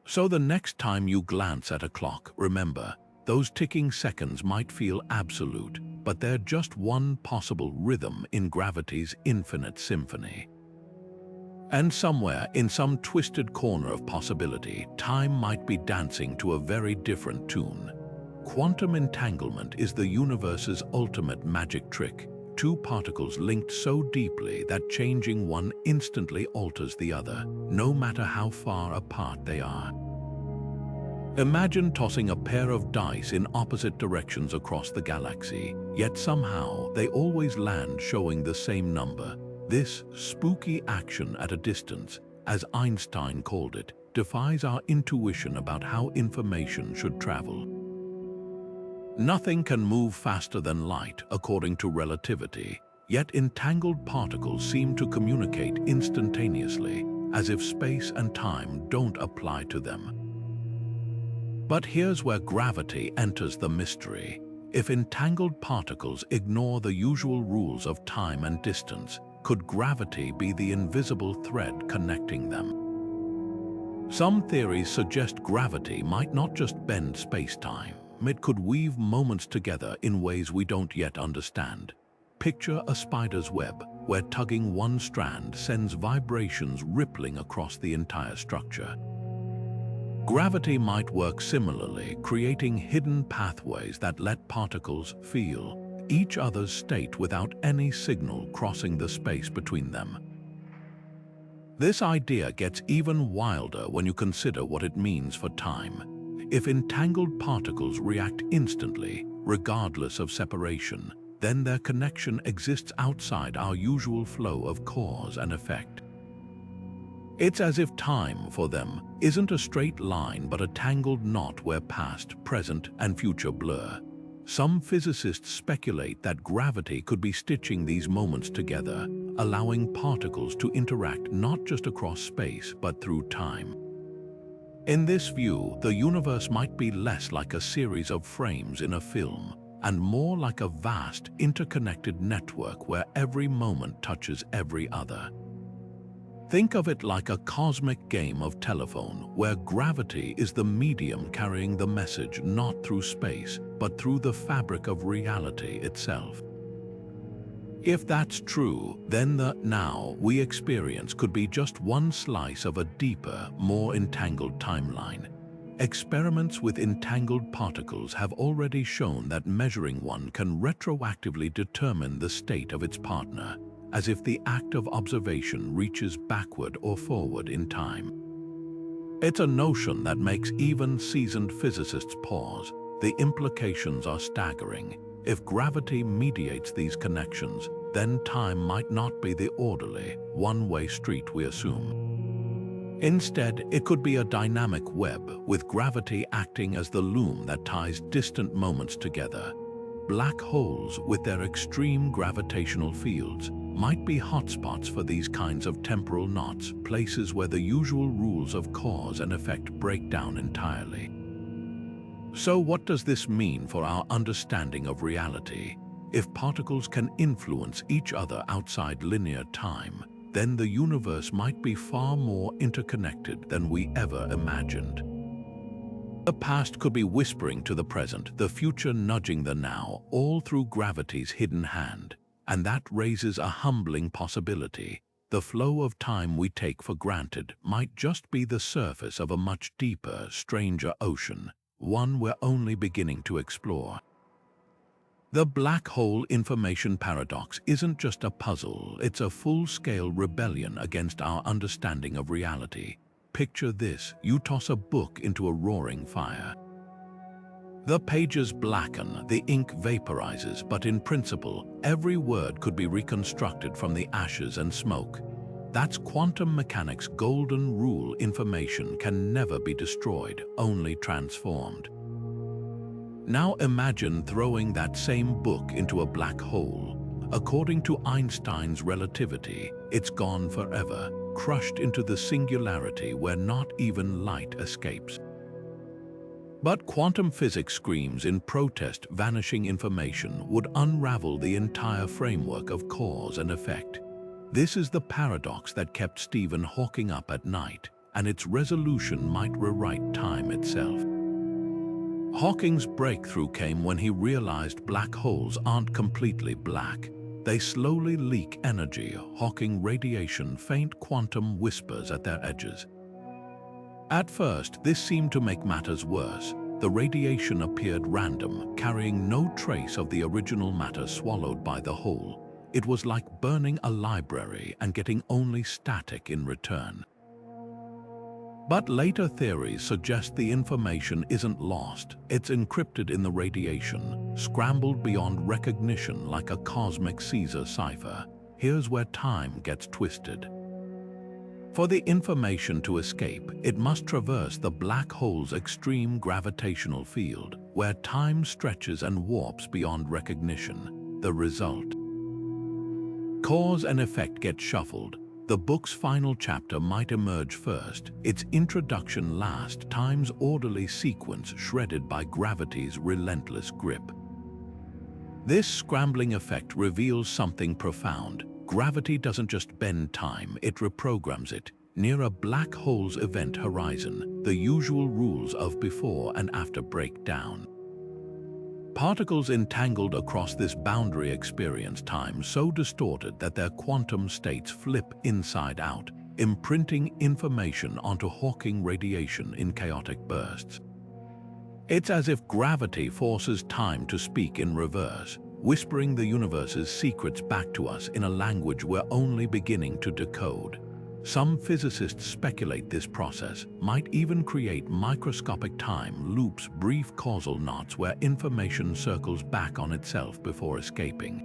So the next time you glance at a clock, remember, those ticking seconds might feel absolute, but they're just one possible rhythm in gravity's infinite symphony. And somewhere, in some twisted corner of possibility, time might be dancing to a very different tune. Quantum entanglement is the universe's ultimate magic trick. Two particles linked so deeply that changing one instantly alters the other, no matter how far apart they are. Imagine tossing a pair of dice in opposite directions across the galaxy, yet somehow they always land showing the same number. This spooky action at a distance, as Einstein called it, defies our intuition about how information should travel. Nothing can move faster than light, according to relativity, yet entangled particles seem to communicate instantaneously, as if space and time don't apply to them. But here's where gravity enters the mystery. If entangled particles ignore the usual rules of time and distance, could gravity be the invisible thread connecting them? Some theories suggest gravity might not just bend space-time, it could weave moments together in ways we don't yet understand. Picture a spider's web, where tugging one strand sends vibrations rippling across the entire structure. Gravity might work similarly, creating hidden pathways that let particles feel each other's state without any signal crossing the space between them. This idea gets even wilder when you consider what it means for time. If entangled particles react instantly, regardless of separation, then their connection exists outside our usual flow of cause and effect. It's as if time, for them, isn't a straight line but a tangled knot where past, present, and future blur. Some physicists speculate that gravity could be stitching these moments together, allowing particles to interact not just across space but through time. In this view, the universe might be less like a series of frames in a film, and more like a vast, interconnected network where every moment touches every other. Think of it like a cosmic game of telephone, where gravity is the medium carrying the message not through space, but through the fabric of reality itself. If that's true, then the now we experience could be just one slice of a deeper, more entangled timeline. Experiments with entangled particles have already shown that measuring one can retroactively determine the state of its partner, as if the act of observation reaches backward or forward in time. It's a notion that makes even seasoned physicists pause. The implications are staggering. If gravity mediates these connections, then time might not be the orderly, one-way street we assume. Instead, it could be a dynamic web, with gravity acting as the loom that ties distant moments together. Black holes, with their extreme gravitational fields, might be hotspots for these kinds of temporal knots, places where the usual rules of cause and effect break down entirely. So what does this mean for our understanding of reality? If particles can influence each other outside linear time, then the universe might be far more interconnected than we ever imagined. The past could be whispering to the present, the future nudging the now, all through gravity's hidden hand. And that raises a humbling possibility. The flow of time we take for granted might just be the surface of a much deeper, stranger ocean, one we're only beginning to explore. The black hole information paradox isn't just a puzzle, it's a full-scale rebellion against our understanding of reality. Picture this: you toss a book into a roaring fire. The pages blacken, the ink vaporizes, but in principle, every word could be reconstructed from the ashes and smoke. That's quantum mechanics' golden rule: information can never be destroyed, only transformed. Now imagine throwing that same book into a black hole. According to Einstein's relativity, it's gone forever, crushed into the singularity where not even light escapes. But quantum physics screams in protest: vanishing information would unravel the entire framework of cause and effect. This is the paradox that kept Stephen Hawking up at night, and its resolution might rewrite time itself. Hawking's breakthrough came when he realized black holes aren't completely black. They slowly leak energy, hawking radiation, faint quantum whispers at their edges. At first, this seemed to make matters worse. The radiation appeared random, carrying no trace of the original matter swallowed by the hole. It was like burning a library and getting only static in return. But later theories suggest the information isn't lost. It's encrypted in the radiation, scrambled beyond recognition like a cosmic Caesar cipher. Here's where time gets twisted. For the information to escape, it must traverse the black hole's extreme gravitational field, where time stretches and warps beyond recognition. The result: cause and effect get shuffled. The book's final chapter might emerge first, its introduction last, time's orderly sequence shredded by gravity's relentless grip. This scrambling effect reveals something profound. Gravity doesn't just bend time, it reprograms it. Near a black hole's event horizon, the usual rules of before and after break down. Particles entangled across this boundary experience time so distorted that their quantum states flip inside out, imprinting information onto Hawking radiation in chaotic bursts. It's as if gravity forces time to speak in reverse, whispering the universe's secrets back to us in a language we're only beginning to decode. Some physicists speculate this process might even create microscopic time loops, brief causal knots where information circles back on itself before escaping.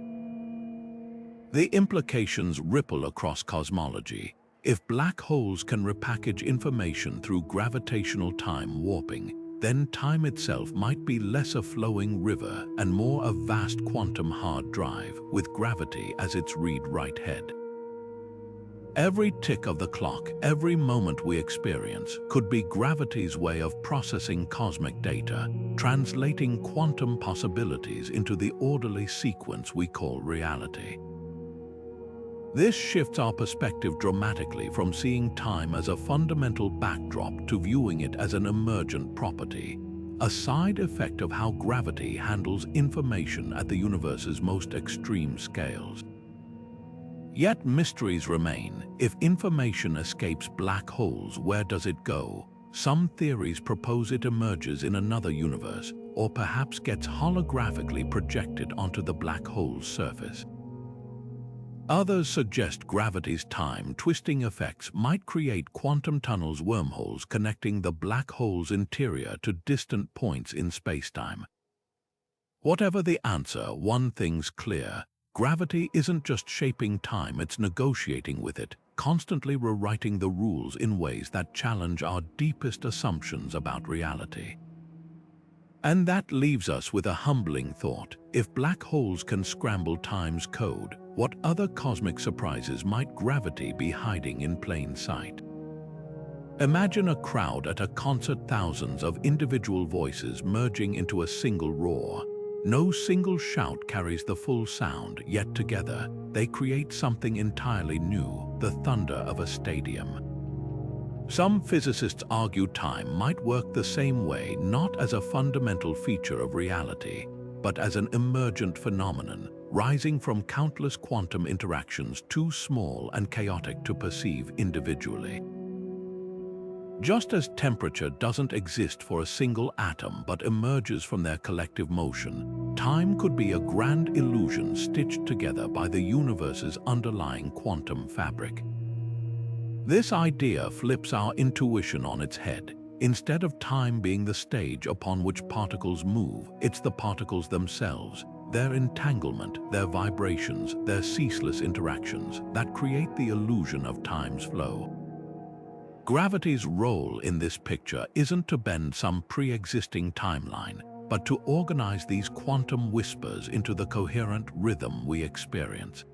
The implications ripple across cosmology. If black holes can repackage information through gravitational time warping, then time itself might be less a flowing river and more a vast quantum hard drive with gravity as its read-write head. Every tick of the clock, every moment we experience, could be gravity's way of processing cosmic data, translating quantum possibilities into the orderly sequence we call reality. This shifts our perspective dramatically from seeing time as a fundamental backdrop to viewing it as an emergent property, a side effect of how gravity handles information at the universe's most extreme scales. Yet mysteries remain. If information escapes black holes, where does it go? Some theories propose it emerges in another universe, or perhaps gets holographically projected onto the black hole's surface. Others suggest gravity's time-twisting effects might create quantum tunnels, wormholes connecting the black hole's interior to distant points in spacetime. Whatever the answer, one thing's clear. Gravity isn't just shaping time, it's negotiating with it, constantly rewriting the rules in ways that challenge our deepest assumptions about reality. And that leaves us with a humbling thought. If black holes can scramble time's code, what other cosmic surprises might gravity be hiding in plain sight? Imagine a crowd at a concert, thousands of individual voices merging into a single roar. No single shout carries the full sound, yet together they create something entirely new, the thunder of a stadium. Some physicists argue time might work the same way, not as a fundamental feature of reality, but as an emergent phenomenon, rising from countless quantum interactions too small and chaotic to perceive individually. Just as temperature doesn't exist for a single atom but emerges from their collective motion, time could be a grand illusion stitched together by the universe's underlying quantum fabric. This idea flips our intuition on its head. Instead of time being the stage upon which particles move, it's the particles themselves, their entanglement, their vibrations, their ceaseless interactions that create the illusion of time's flow. Gravity's role in this picture isn't to bend some pre-existing timeline, but to organize these quantum whispers into the coherent rhythm we experience.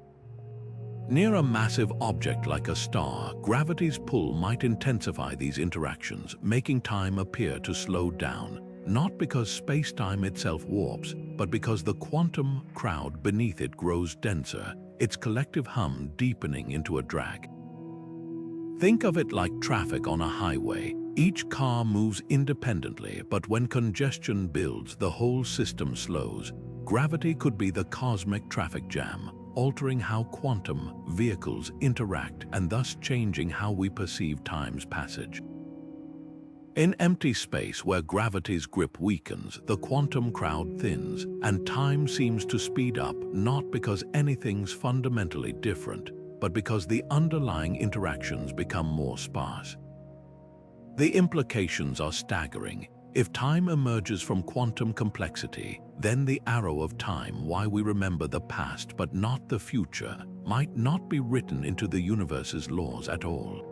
Near a massive object like a star, gravity's pull might intensify these interactions, making time appear to slow down, not because space-time itself warps, but because the quantum crowd beneath it grows denser, its collective hum deepening into a drag. Think of it like traffic on a highway. Each car moves independently, but when congestion builds, the whole system slows. Gravity could be the cosmic traffic jam, altering how quantum vehicles interact and thus changing how we perceive time's passage. In empty space where gravity's grip weakens, the quantum crowd thins, and time seems to speed up, not because anything's fundamentally different, but because the underlying interactions become more sparse. The implications are staggering. If time emerges from quantum complexity, then the arrow of time, why we remember the past but not the future, might not be written into the universe's laws at all.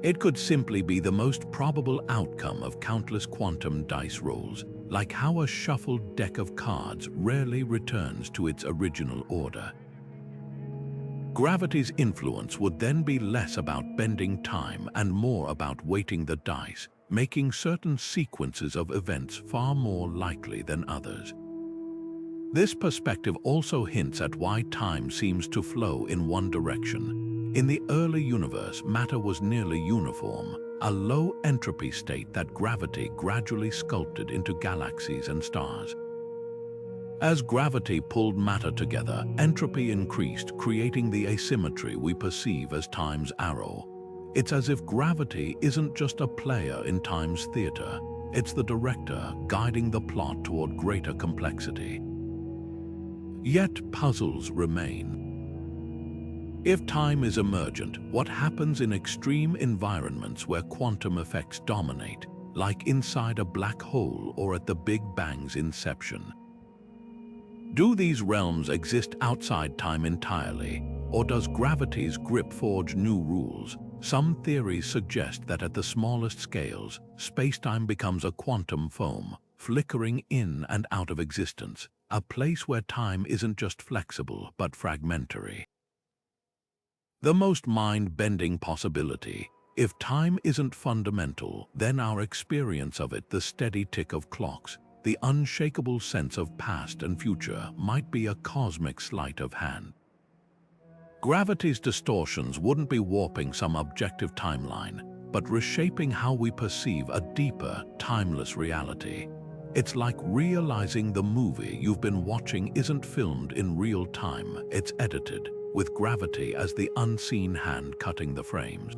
It could simply be the most probable outcome of countless quantum dice rolls, like how a shuffled deck of cards rarely returns to its original order. Gravity's influence would then be less about bending time and more about weighting the dice, making certain sequences of events far more likely than others. This perspective also hints at why time seems to flow in one direction. In the early universe, matter was nearly uniform, a low entropy state that gravity gradually sculpted into galaxies and stars. As gravity pulled matter together, entropy increased, creating the asymmetry we perceive as time's arrow. It's as if gravity isn't just a player in time's theater, it's the director guiding the plot toward greater complexity. Yet puzzles remain. If time is emergent, what happens in extreme environments where quantum effects dominate, like inside a black hole or at the Big Bang's inception? Do these realms exist outside time entirely, or does gravity's grip forge new rules? Some theories suggest that at the smallest scales, space-time becomes a quantum foam, flickering in and out of existence, a place where time isn't just flexible but fragmentary. The most mind-bending possibility: if time isn't fundamental, then our experience of it, the steady tick of clocks, the unshakable sense of past and future, might be a cosmic sleight of hand. Gravity's distortions wouldn't be warping some objective timeline, but reshaping how we perceive a deeper, timeless reality. It's like realizing the movie you've been watching isn't filmed in real time, it's edited, with gravity as the unseen hand cutting the frames.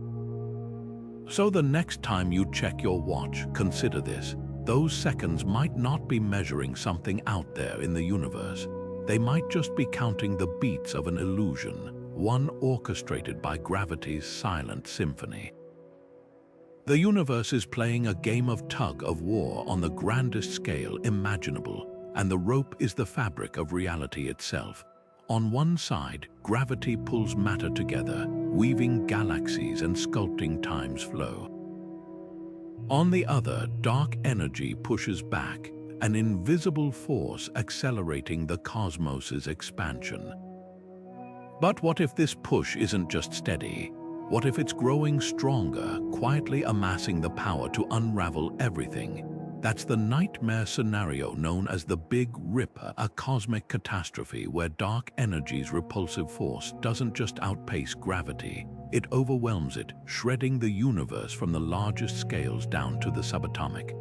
So the next time you check your watch, consider this. Those seconds might not be measuring something out there in the universe. They might just be counting the beats of an illusion, one orchestrated by gravity's silent symphony. The universe is playing a game of tug-of-war on the grandest scale imaginable, and the rope is the fabric of reality itself. On one side, gravity pulls matter together, weaving galaxies and sculpting time's flow. On the other, dark energy pushes back, an invisible force accelerating the cosmos's expansion. But what if this push isn't just steady? What if it's growing stronger, quietly amassing the power to unravel everything? That's the nightmare scenario known as the Big Ripper, a cosmic catastrophe where dark energy's repulsive force doesn't just outpace gravity, it overwhelms it, shredding the universe from the largest scales down to the subatomic.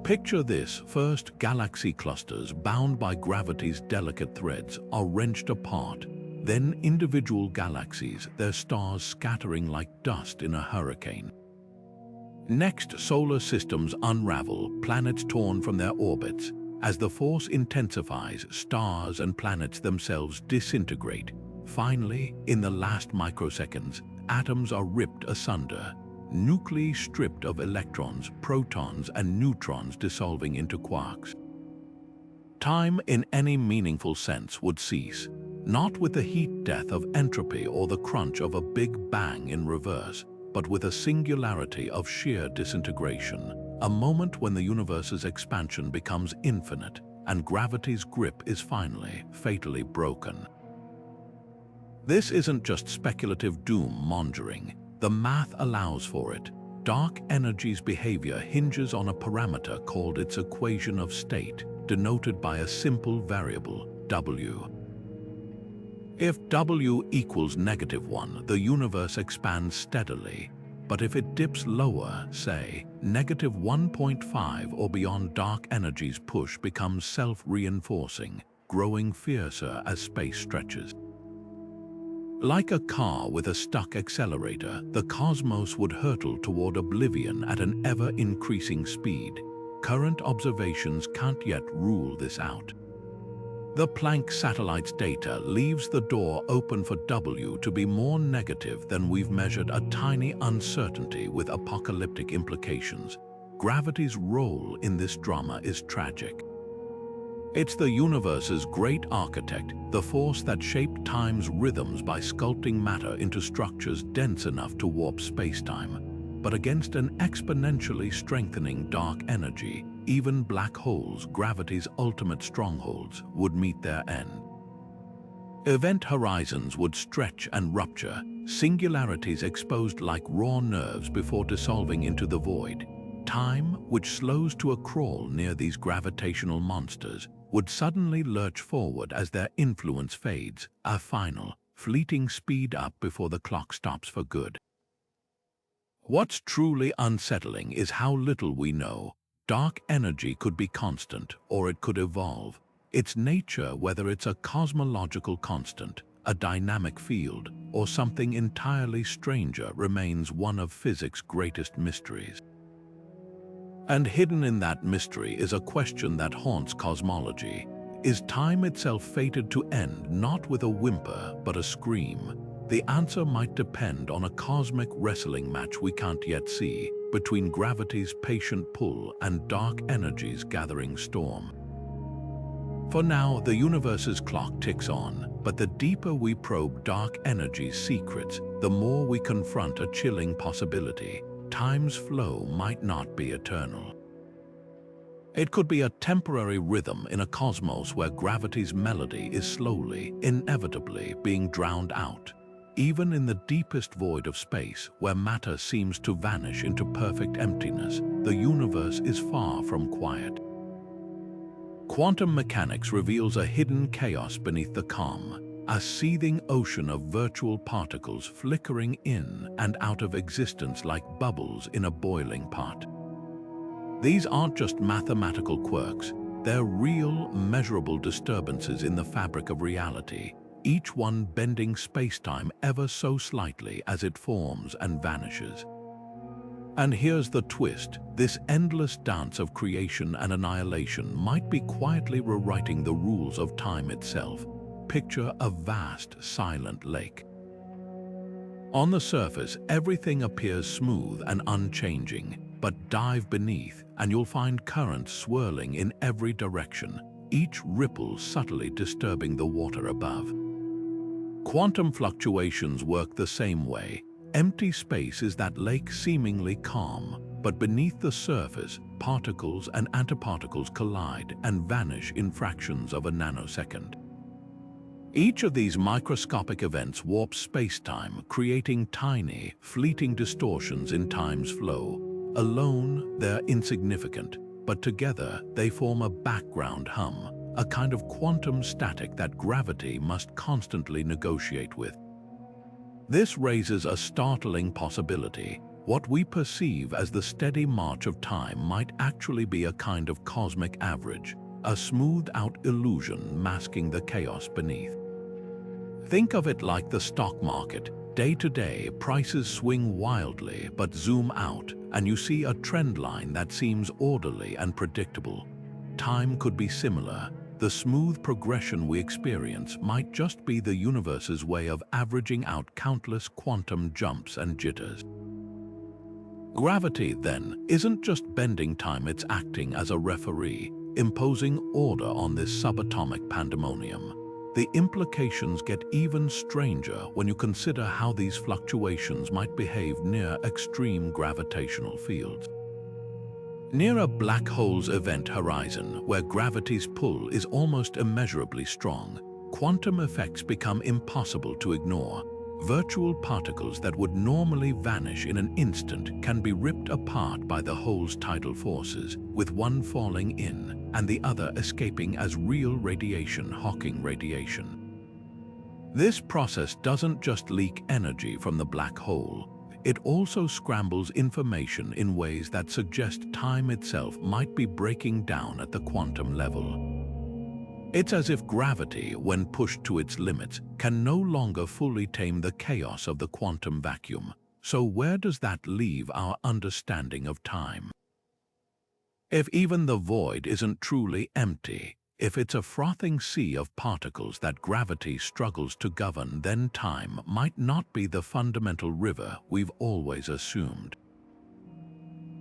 Picture this: first, galaxy clusters bound by gravity's delicate threads are wrenched apart. Then individual galaxies, their stars scattering like dust in a hurricane. Next, solar systems unravel, planets torn from their orbits. As the force intensifies, stars and planets themselves disintegrate. Finally, in the last microseconds, atoms are ripped asunder, nuclei stripped of electrons, protons, and neutrons dissolving into quarks. Time, in any meaningful sense, would cease, not with the heat death of entropy or the crunch of a Big Bang in reverse, but with a singularity of sheer disintegration, a moment when the universe's expansion becomes infinite and gravity's grip is finally, fatally broken. This isn't just speculative doom-mongering. The math allows for it. Dark energy's behavior hinges on a parameter called its equation of state, denoted by a simple variable, W. If W equals -1, the universe expands steadily. But if it dips lower, say, -1.5 or beyond, dark energy's push becomes self-reinforcing, growing fiercer as space stretches. Like a car with a stuck accelerator, the cosmos would hurtle toward oblivion at an ever-increasing speed. Current observations can't yet rule this out. The Planck satellite's data leaves the door open for W to be more negative than we've measured, a tiny uncertainty with apocalyptic implications. Gravity's role in this drama is tragic. It's the universe's great architect, the force that shaped time's rhythms by sculpting matter into structures dense enough to warp spacetime. But against an exponentially strengthening dark energy, even black holes, gravity's ultimate strongholds, would meet their end. Event horizons would stretch and rupture, singularities exposed like raw nerves before dissolving into the void. Time, which slows to a crawl near these gravitational monsters, would suddenly lurch forward as their influence fades, a final, fleeting speed up before the clock stops for good. What's truly unsettling is how little we know. Dark energy could be constant, or it could evolve. Its nature, whether it's a cosmological constant, a dynamic field, or something entirely stranger, remains one of physics' greatest mysteries. And hidden in that mystery is a question that haunts cosmology. Is time itself fated to end not with a whimper but a scream? The answer might depend on a cosmic wrestling match we can't yet see, between gravity's patient pull and dark energy's gathering storm. For now, the universe's clock ticks on, but the deeper we probe dark energy's secrets, the more we confront a chilling possibility. Time's flow might not be eternal. It could be a temporary rhythm in a cosmos where gravity's melody is slowly, inevitably being drowned out. Even in the deepest void of space, where matter seems to vanish into perfect emptiness, the universe is far from quiet. Quantum mechanics reveals a hidden chaos beneath the calm, a seething ocean of virtual particles flickering in and out of existence like bubbles in a boiling pot. These aren't just mathematical quirks, they're real, measurable disturbances in the fabric of reality, each one bending space-time ever so slightly as it forms and vanishes. And here's the twist: this endless dance of creation and annihilation might be quietly rewriting the rules of time itself. Picture a vast, silent lake. On the surface, everything appears smooth and unchanging, but dive beneath and you'll find currents swirling in every direction, each ripple subtly disturbing the water above. Quantum fluctuations work the same way. Empty space is that lake seemingly calm, but beneath the surface, particles and antiparticles collide and vanish in fractions of a nanosecond. Each of these microscopic events warps space-time, creating tiny, fleeting distortions in time's flow. Alone, they're insignificant, but together they form a background hum, a kind of quantum static that gravity must constantly negotiate with. This raises a startling possibility. What we perceive as the steady march of time might actually be a kind of cosmic average, a smoothed-out illusion masking the chaos beneath. Think of it like the stock market. Day to day, prices swing wildly, but zoom out, and you see a trend line that seems orderly and predictable. Time could be similar. The smooth progression we experience might just be the universe's way of averaging out countless quantum jumps and jitters. Gravity, then, isn't just bending time, it's acting as a referee, imposing order on this subatomic pandemonium. The implications get even stranger when you consider how these fluctuations might behave near extreme gravitational fields. Near a black hole's event horizon, where gravity's pull is almost immeasurably strong, quantum effects become impossible to ignore. Virtual particles that would normally vanish in an instant can be ripped apart by the hole's tidal forces, with one falling in and the other escaping as real radiation, Hawking radiation. This process doesn't just leak energy from the black hole, it also scrambles information in ways that suggest time itself might be breaking down at the quantum level. It's as if gravity, when pushed to its limits, can no longer fully tame the chaos of the quantum vacuum. So where does that leave our understanding of time? If even the void isn't truly empty, if it's a frothing sea of particles that gravity struggles to govern, then time might not be the fundamental river we've always assumed.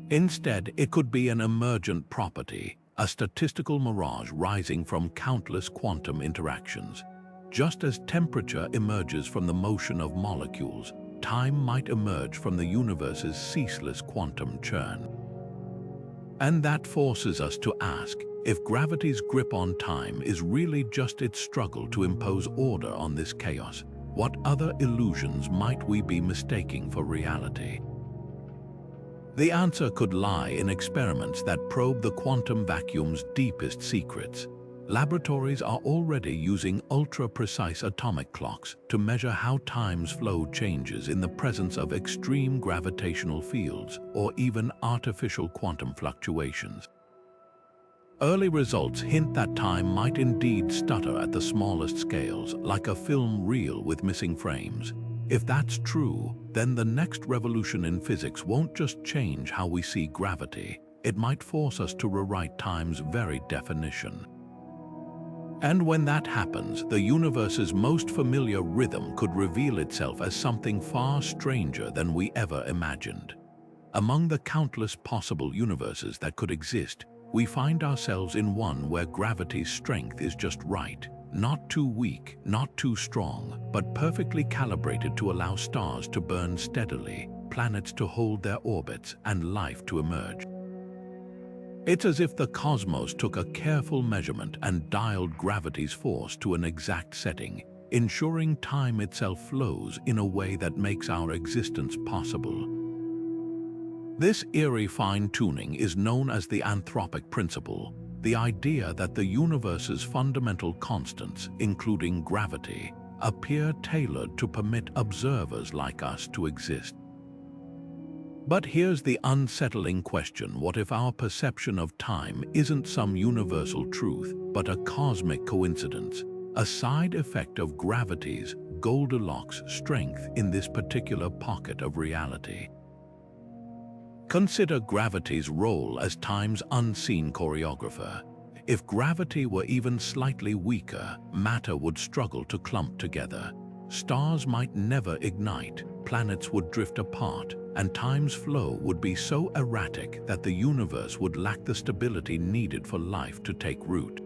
Instead, it could be an emergent property, a statistical mirage rising from countless quantum interactions. Just as temperature emerges from the motion of molecules, time might emerge from the universe's ceaseless quantum churn. And that forces us to ask, if gravity's grip on time is really just its struggle to impose order on this chaos, what other illusions might we be mistaking for reality? The answer could lie in experiments that probe the quantum vacuum's deepest secrets. Laboratories are already using ultra-precise atomic clocks to measure how time's flow changes in the presence of extreme gravitational fields or even artificial quantum fluctuations. Early results hint that time might indeed stutter at the smallest scales, like a film reel with missing frames. If that's true, then the next revolution in physics won't just change how we see gravity, it might force us to rewrite time's very definition. And when that happens, the universe's most familiar rhythm could reveal itself as something far stranger than we ever imagined. Among the countless possible universes that could exist, we find ourselves in one where gravity's strength is just right. Not too weak, not too strong, but perfectly calibrated to allow stars to burn steadily, planets to hold their orbits, and life to emerge. It's as if the cosmos took a careful measurement and dialed gravity's force to an exact setting, ensuring time itself flows in a way that makes our existence possible. This eerie fine-tuning is known as the anthropic principle, the idea that the universe's fundamental constants, including gravity, appear tailored to permit observers like us to exist. But here's the unsettling question: what if our perception of time isn't some universal truth, but a cosmic coincidence, a side effect of gravity's Goldilocks strength in this particular pocket of reality? Consider gravity's role as time's unseen choreographer. If gravity were even slightly weaker, matter would struggle to clump together. Stars might never ignite, planets would drift apart, and time's flow would be so erratic that the universe would lack the stability needed for life to take root.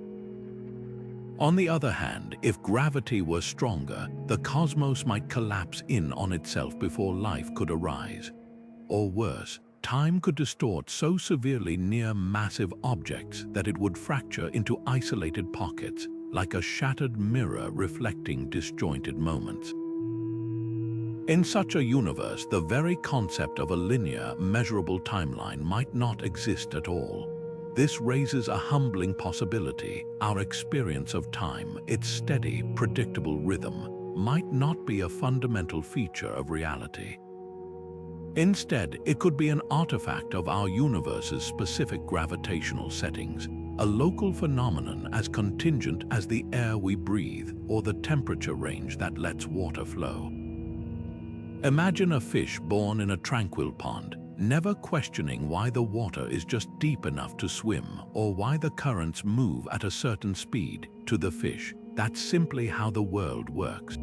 On the other hand, if gravity were stronger, the cosmos might collapse in on itself before life could arise. Or worse, time could distort so severely near massive objects that it would fracture into isolated pockets, like a shattered mirror reflecting disjointed moments. In such a universe, the very concept of a linear, measurable timeline might not exist at all. This raises a humbling possibility. Our experience of time, its steady, predictable rhythm, might not be a fundamental feature of reality. Instead, it could be an artifact of our universe's specific gravitational settings, a local phenomenon as contingent as the air we breathe or the temperature range that lets water flow. Imagine a fish born in a tranquil pond, never questioning why the water is just deep enough to swim or why the currents move at a certain speed. To the fish, that's simply how the world works.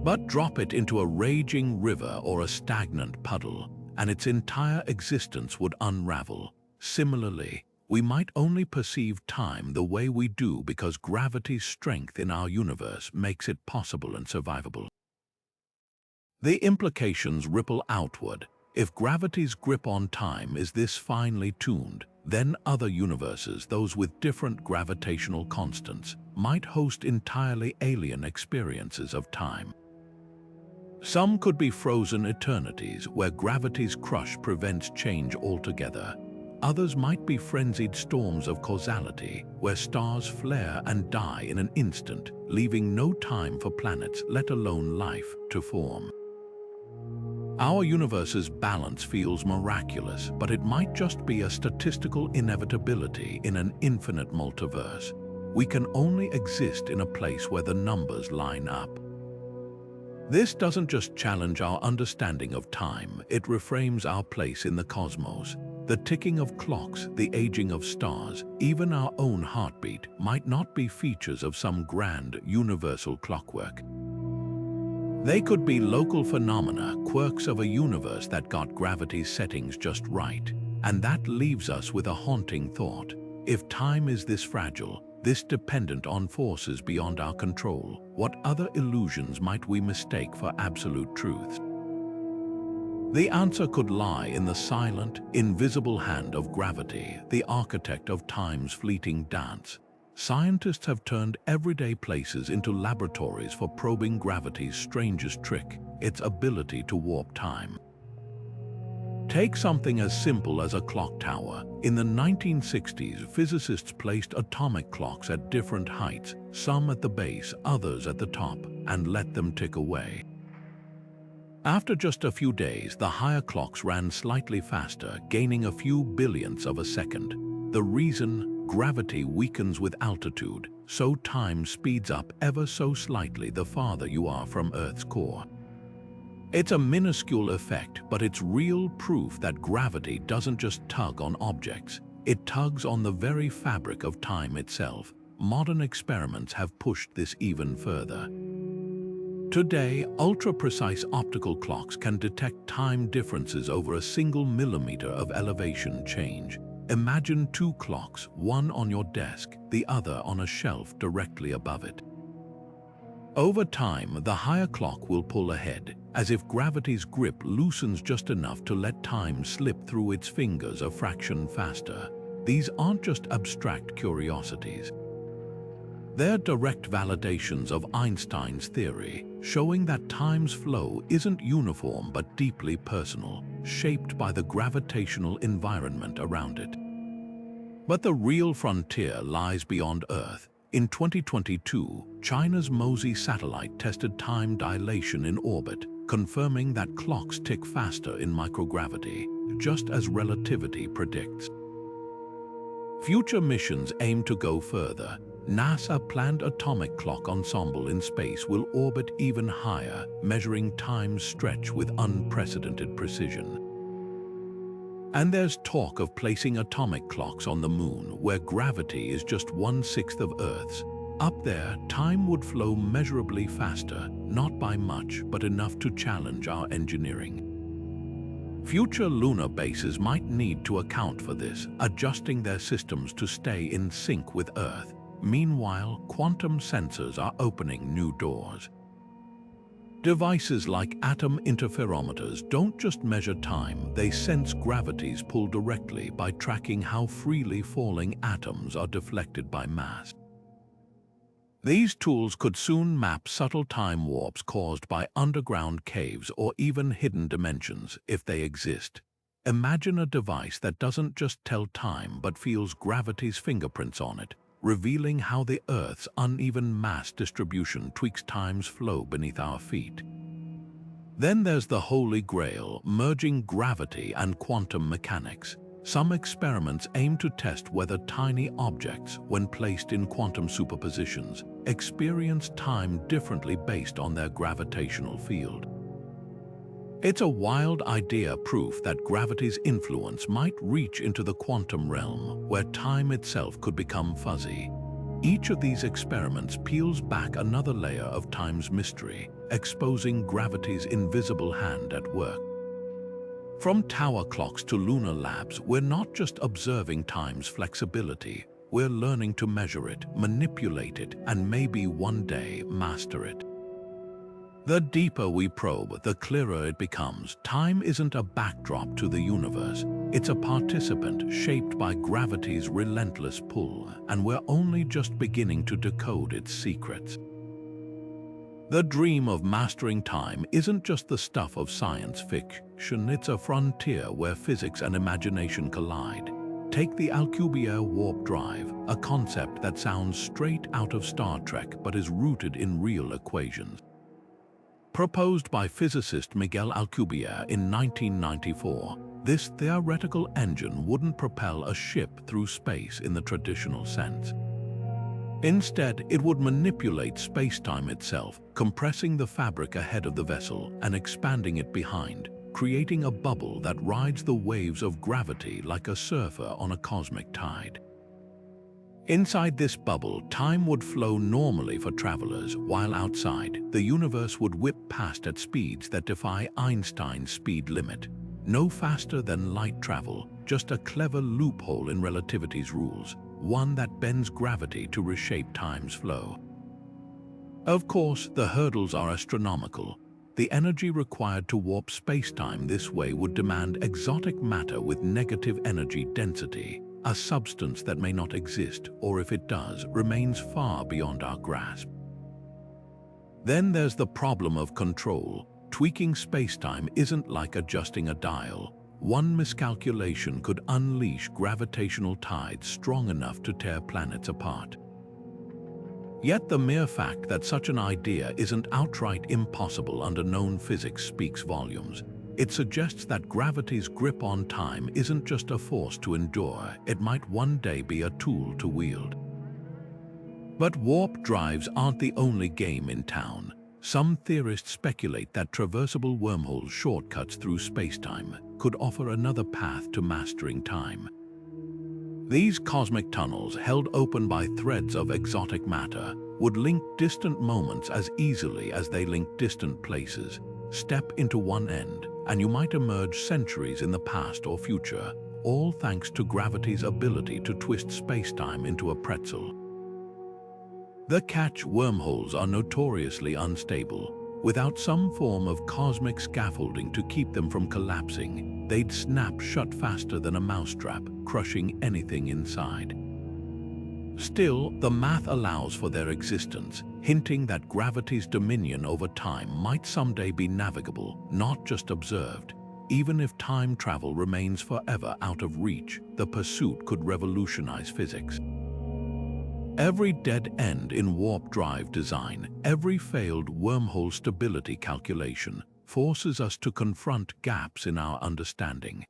But drop it into a raging river or a stagnant puddle, and its entire existence would unravel. Similarly, we might only perceive time the way we do because gravity's strength in our universe makes it possible and survivable. The implications ripple outward. If gravity's grip on time is this finely tuned, then other universes, those with different gravitational constants, might host entirely alien experiences of time. Some could be frozen eternities where gravity's crush prevents change altogether. Others might be frenzied storms of causality where stars flare and die in an instant, leaving no time for planets, let alone life, to form. Our universe's balance feels miraculous, but it might just be a statistical inevitability in an infinite multiverse. We can only exist in a place where the numbers line up. This doesn't just challenge our understanding of time, it reframes our place in the cosmos. The ticking of clocks, the aging of stars, even our own heartbeat might not be features of some grand, universal clockwork. They could be local phenomena, quirks of a universe that got gravity's settings just right. And that leaves us with a haunting thought. If time is this fragile, this dependent on forces beyond our control, what other illusions might we mistake for absolute truths? The answer could lie in the silent, invisible hand of gravity, the architect of time's fleeting dance. Scientists have turned everyday places into laboratories for probing gravity's strangest trick, its ability to warp time. Take something as simple as a clock tower. In the 1960s, physicists placed atomic clocks at different heights, some at the base, others at the top, and let them tick away. After just a few days, the higher clocks ran slightly faster, gaining a few billionths of a second. The reason? Gravity weakens with altitude, so time speeds up ever so slightly the farther you are from Earth's core. It's a minuscule effect, but it's real proof that gravity doesn't just tug on objects, it tugs on the very fabric of time itself. Modern experiments have pushed this even further. Today, ultra-precise optical clocks can detect time differences over a single millimeter of elevation change. Imagine two clocks, one on your desk, the other on a shelf directly above it. Over time, the higher clock will pull ahead, as if gravity's grip loosens just enough to let time slip through its fingers a fraction faster. These aren't just abstract curiosities. They're direct validations of Einstein's theory, showing that time's flow isn't uniform but deeply personal, shaped by the gravitational environment around it. But the real frontier lies beyond Earth. In 2022, China's MOSI satellite tested time dilation in orbit, confirming that clocks tick faster in microgravity, just as relativity predicts. Future missions aim to go further. NASA's planned atomic clock ensemble in space will orbit even higher, measuring time's stretch with unprecedented precision. And there's talk of placing atomic clocks on the moon, where gravity is just 1/6 of Earth's. Up there, time would flow measurably faster, not by much, but enough to challenge our engineering. Future lunar bases might need to account for this, adjusting their systems to stay in sync with Earth. Meanwhile, quantum sensors are opening new doors. Devices like atom interferometers don't just measure time, they sense gravity's pull directly by tracking how freely falling atoms are deflected by mass. These tools could soon map subtle time warps caused by underground caves or even hidden dimensions, if they exist. Imagine a device that doesn't just tell time but feels gravity's fingerprints on it, revealing how the Earth's uneven mass distribution tweaks time's flow beneath our feet. Then there's the Holy Grail, merging gravity and quantum mechanics. Some experiments aim to test whether tiny objects, when placed in quantum superpositions, experience time differently based on their gravitational field. It's a wild idea, proof that gravity's influence might reach into the quantum realm, where time itself could become fuzzy. Each of these experiments peels back another layer of time's mystery, exposing gravity's invisible hand at work. From tower clocks to lunar labs, we're not just observing time's flexibility, we're learning to measure it, manipulate it, and maybe one day master it. The deeper we probe, the clearer it becomes. Time isn't a backdrop to the universe. It's a participant shaped by gravity's relentless pull, and we're only just beginning to decode its secrets. The dream of mastering time isn't just the stuff of science fiction, it's a frontier where physics and imagination collide. Take the Alcubierre warp drive, a concept that sounds straight out of Star Trek but is rooted in real equations. Proposed by physicist Miguel Alcubierre in 1994, this theoretical engine wouldn't propel a ship through space in the traditional sense. Instead, it would manipulate spacetime itself, compressing the fabric ahead of the vessel and expanding it behind, creating a bubble that rides the waves of gravity like a surfer on a cosmic tide. Inside this bubble, time would flow normally for travelers, while outside, the universe would whip past at speeds that defy Einstein's speed limit. No faster than light travel, just a clever loophole in relativity's rules, one that bends gravity to reshape time's flow. Of course, the hurdles are astronomical. The energy required to warp spacetime this way would demand exotic matter with negative energy density, a substance that may not exist, or if it does, remains far beyond our grasp. Then there's the problem of control. Tweaking spacetime isn't like adjusting a dial. one miscalculation could unleash gravitational tides strong enough to tear planets apart. Yet the mere fact that such an idea isn't outright impossible under known physics speaks volumes. It suggests that gravity's grip on time isn't just a force to endure, it might one day be a tool to wield. But warp drives aren't the only game in town. Some theorists speculate that traversable wormholes, shortcuts through spacetime, could offer another path to mastering time. These cosmic tunnels, held open by threads of exotic matter, would link distant moments as easily as they link distant places. Step into one end, and you might emerge centuries in the past or future, all thanks to gravity's ability to twist spacetime into a pretzel. The catch: wormholes are notoriously unstable. Without some form of cosmic scaffolding to keep them from collapsing, they'd snap shut faster than a mousetrap, crushing anything inside. Still, the math allows for their existence, hinting that gravity's dominion over time might someday be navigable, not just observed. Even if time travel remains forever out of reach, the pursuit could revolutionize physics. Every dead end in warp drive design, every failed wormhole stability calculation, forces us to confront gaps in our understanding.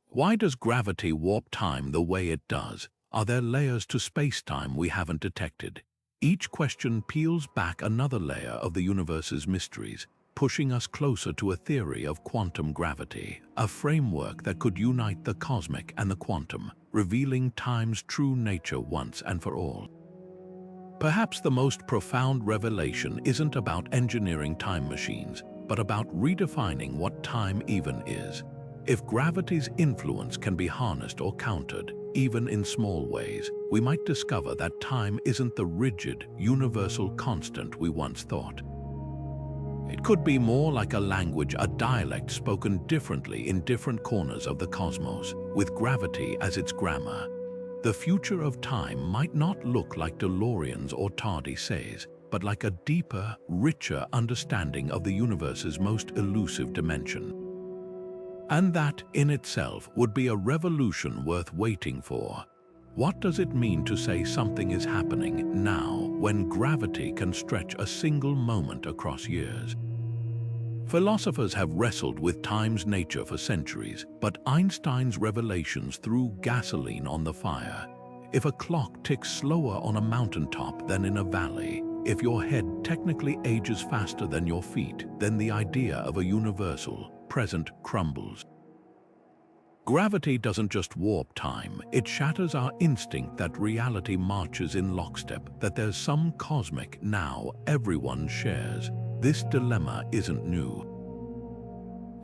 Why does gravity warp time the way it does? Are there layers to spacetime we haven't detected? Each question peels back another layer of the universe's mysteries, pushing us closer to a theory of quantum gravity, a framework that could unite the cosmic and the quantum, revealing time's true nature once and for all. Perhaps the most profound revelation isn't about engineering time machines, but about redefining what time even is. If gravity's influence can be harnessed or countered, even in small ways, we might discover that time isn't the rigid, universal constant we once thought. It could be more like a language, a dialect spoken differently in different corners of the cosmos, with gravity as its grammar. The future of time might not look like DeLoreans or tardy says, but like a deeper, richer understanding of the universe's most elusive dimension. And that, in itself, would be a revolution worth waiting for. What does it mean to say something is happening now when gravity can stretch a single moment across years? Philosophers have wrestled with time's nature for centuries, but Einstein's revelations threw gasoline on the fire. If a clock ticks slower on a mountaintop than in a valley, if your head technically ages faster than your feet, then the idea of a universal present crumbles. Gravity doesn't just warp time, it shatters our instinct that reality marches in lockstep, that there's some cosmic now everyone shares. This dilemma isn't new.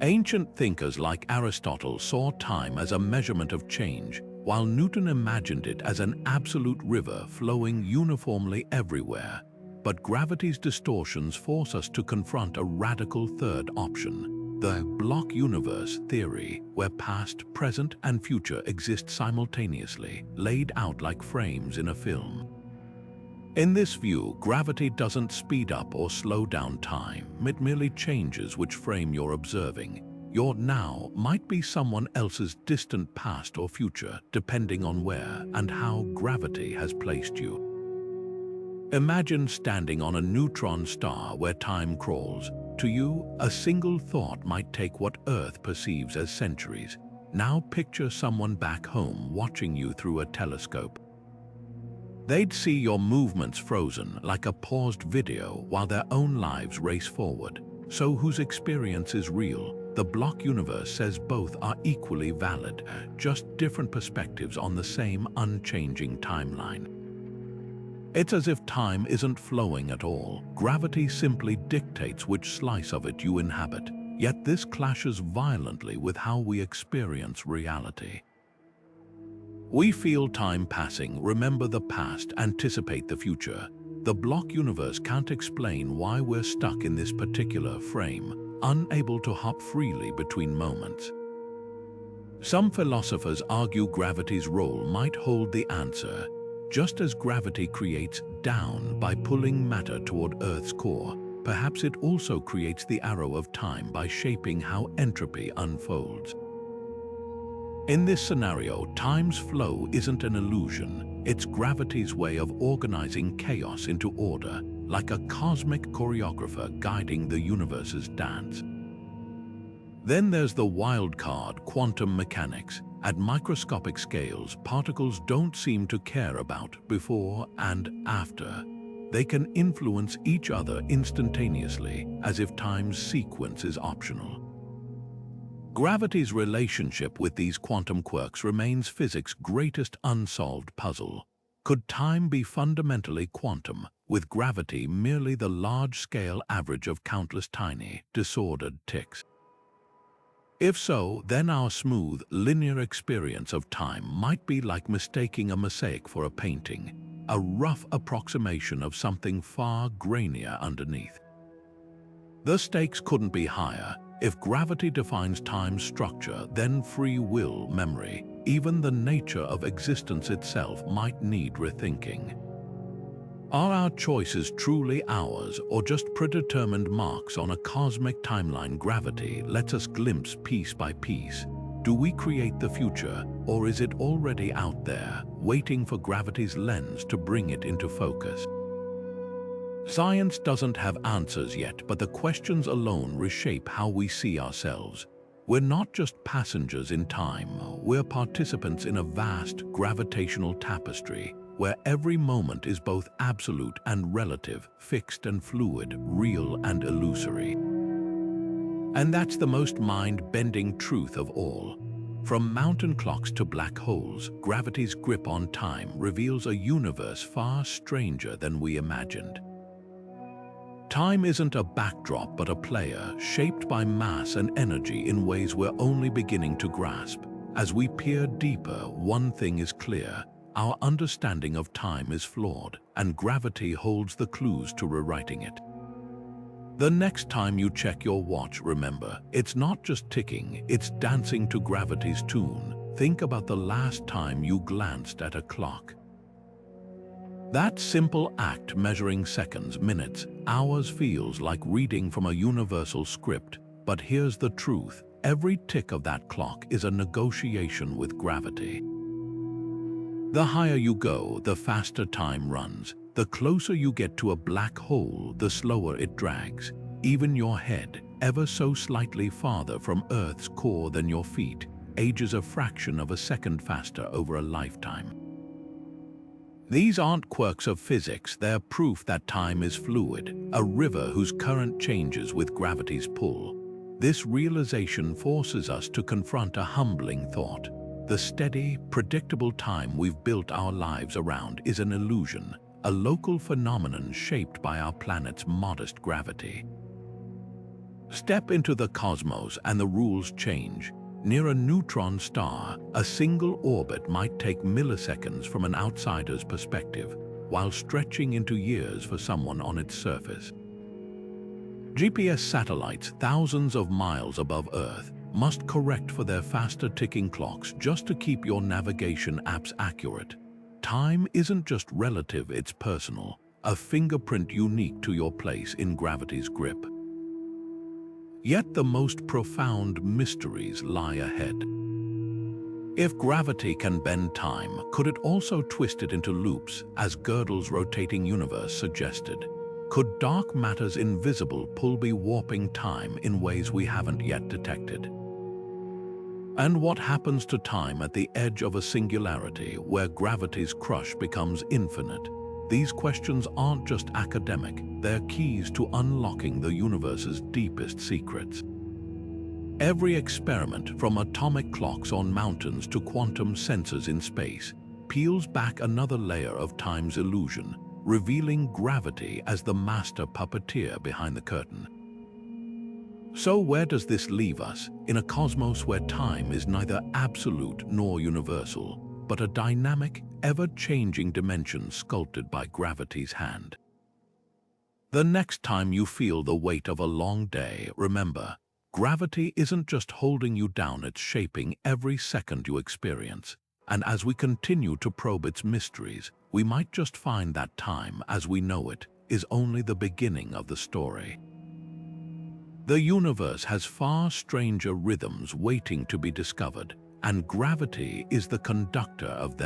Ancient thinkers like Aristotle saw time as a measurement of change, while Newton imagined it as an absolute river flowing uniformly everywhere. But gravity's distortions force us to confront a radical third option. The block universe theory, where past, present, and future exist simultaneously, laid out like frames in a film. In this view, gravity doesn't speed up or slow down time, it merely changes which frame you're observing. Your now might be someone else's distant past or future, depending on where and how gravity has placed you. Imagine standing on a neutron star where time crawls. To you, a single thought might take what Earth perceives as centuries. Now picture someone back home watching you through a telescope. They'd see your movements frozen like a paused video while their own lives race forward. So whose experience is real? The block universe says both are equally valid, just different perspectives on the same unchanging timeline. It's as if time isn't flowing at all. Gravity simply dictates which slice of it you inhabit. Yet this clashes violently with how we experience reality. We feel time passing, remember the past, anticipate the future. The block universe can't explain why we're stuck in this particular frame, unable to hop freely between moments. Some philosophers argue gravity's role might hold the answer. Just as gravity creates down by pulling matter toward Earth's core, perhaps it also creates the arrow of time by shaping how entropy unfolds. In this scenario, time's flow isn't an illusion. It's gravity's way of organizing chaos into order, like a cosmic choreographer guiding the universe's dance. Then there's the wild card, quantum mechanics. At microscopic scales, particles don't seem to care about before and after. They can influence each other instantaneously, as if time's sequence is optional. Gravity's relationship with these quantum quirks remains physics' greatest unsolved puzzle. Could time be fundamentally quantum, with gravity merely the large-scale average of countless tiny, disordered ticks? If so, then our smooth, linear experience of time might be like mistaking a mosaic for a painting, a rough approximation of something far grainier underneath. The stakes couldn't be higher. If gravity defines time's structure, then free will, memory, even the nature of existence itself might need rethinking. Are our choices truly ours, or just predetermined marks on a cosmic timeline gravity lets us glimpse piece by piece? Do we create the future, or is it already out there, waiting for gravity's lens to bring it into focus? Science doesn't have answers yet, but the questions alone reshape how we see ourselves. We're not just passengers in time, we're participants in a vast gravitational tapestry, where every moment is both absolute and relative, fixed and fluid, real and illusory. And that's the most mind-bending truth of all. From mountain clocks to black holes, gravity's grip on time reveals a universe far stranger than we imagined. Time isn't a backdrop but a player, shaped by mass and energy in ways we're only beginning to grasp. As we peer deeper, one thing is clear. Our understanding of time is flawed, and gravity holds the clues to rewriting it. The next time you check your watch, remember, it's not just ticking, it's dancing to gravity's tune. Think about the last time you glanced at a clock. That simple act, measuring seconds, minutes, hours, feels like reading from a universal script. But here's the truth. Every tick of that clock is a negotiation with gravity. The higher you go, the faster time runs. The closer you get to a black hole, the slower it drags. Even your head, ever so slightly farther from Earth's core than your feet, ages a fraction of a second faster over a lifetime. These aren't quirks of physics, they're proof that time is fluid, a river whose current changes with gravity's pull. This realization forces us to confront a humbling thought. The steady, predictable time we've built our lives around is an illusion, a local phenomenon shaped by our planet's modest gravity. Step into the cosmos and the rules change. Near a neutron star, a single orbit might take milliseconds from an outsider's perspective, while stretching into years for someone on its surface. GPS satellites thousands of miles above Earth must correct for their faster ticking clocks just to keep your navigation apps accurate. Time isn't just relative, it's personal, a fingerprint unique to your place in gravity's grip. Yet the most profound mysteries lie ahead. If gravity can bend time, could it also twist it into loops, as Gödel's rotating universe suggested? Could dark matter's invisible pull be warping time in ways we haven't yet detected? And what happens to time at the edge of a singularity, where gravity's crush becomes infinite? These questions aren't just academic, they're keys to unlocking the universe's deepest secrets. Every experiment, from atomic clocks on mountains to quantum sensors in space, peels back another layer of time's illusion, revealing gravity as the master puppeteer behind the curtain. So where does this leave us, in a cosmos where time is neither absolute nor universal, but a dynamic, ever-changing dimension sculpted by gravity's hand? The next time you feel the weight of a long day, remember, gravity isn't just holding you down, it's shaping every second you experience. And as we continue to probe its mysteries, we might just find that time, as we know it, is only the beginning of the story. The universe has far stranger rhythms waiting to be discovered, and gravity is the conductor of them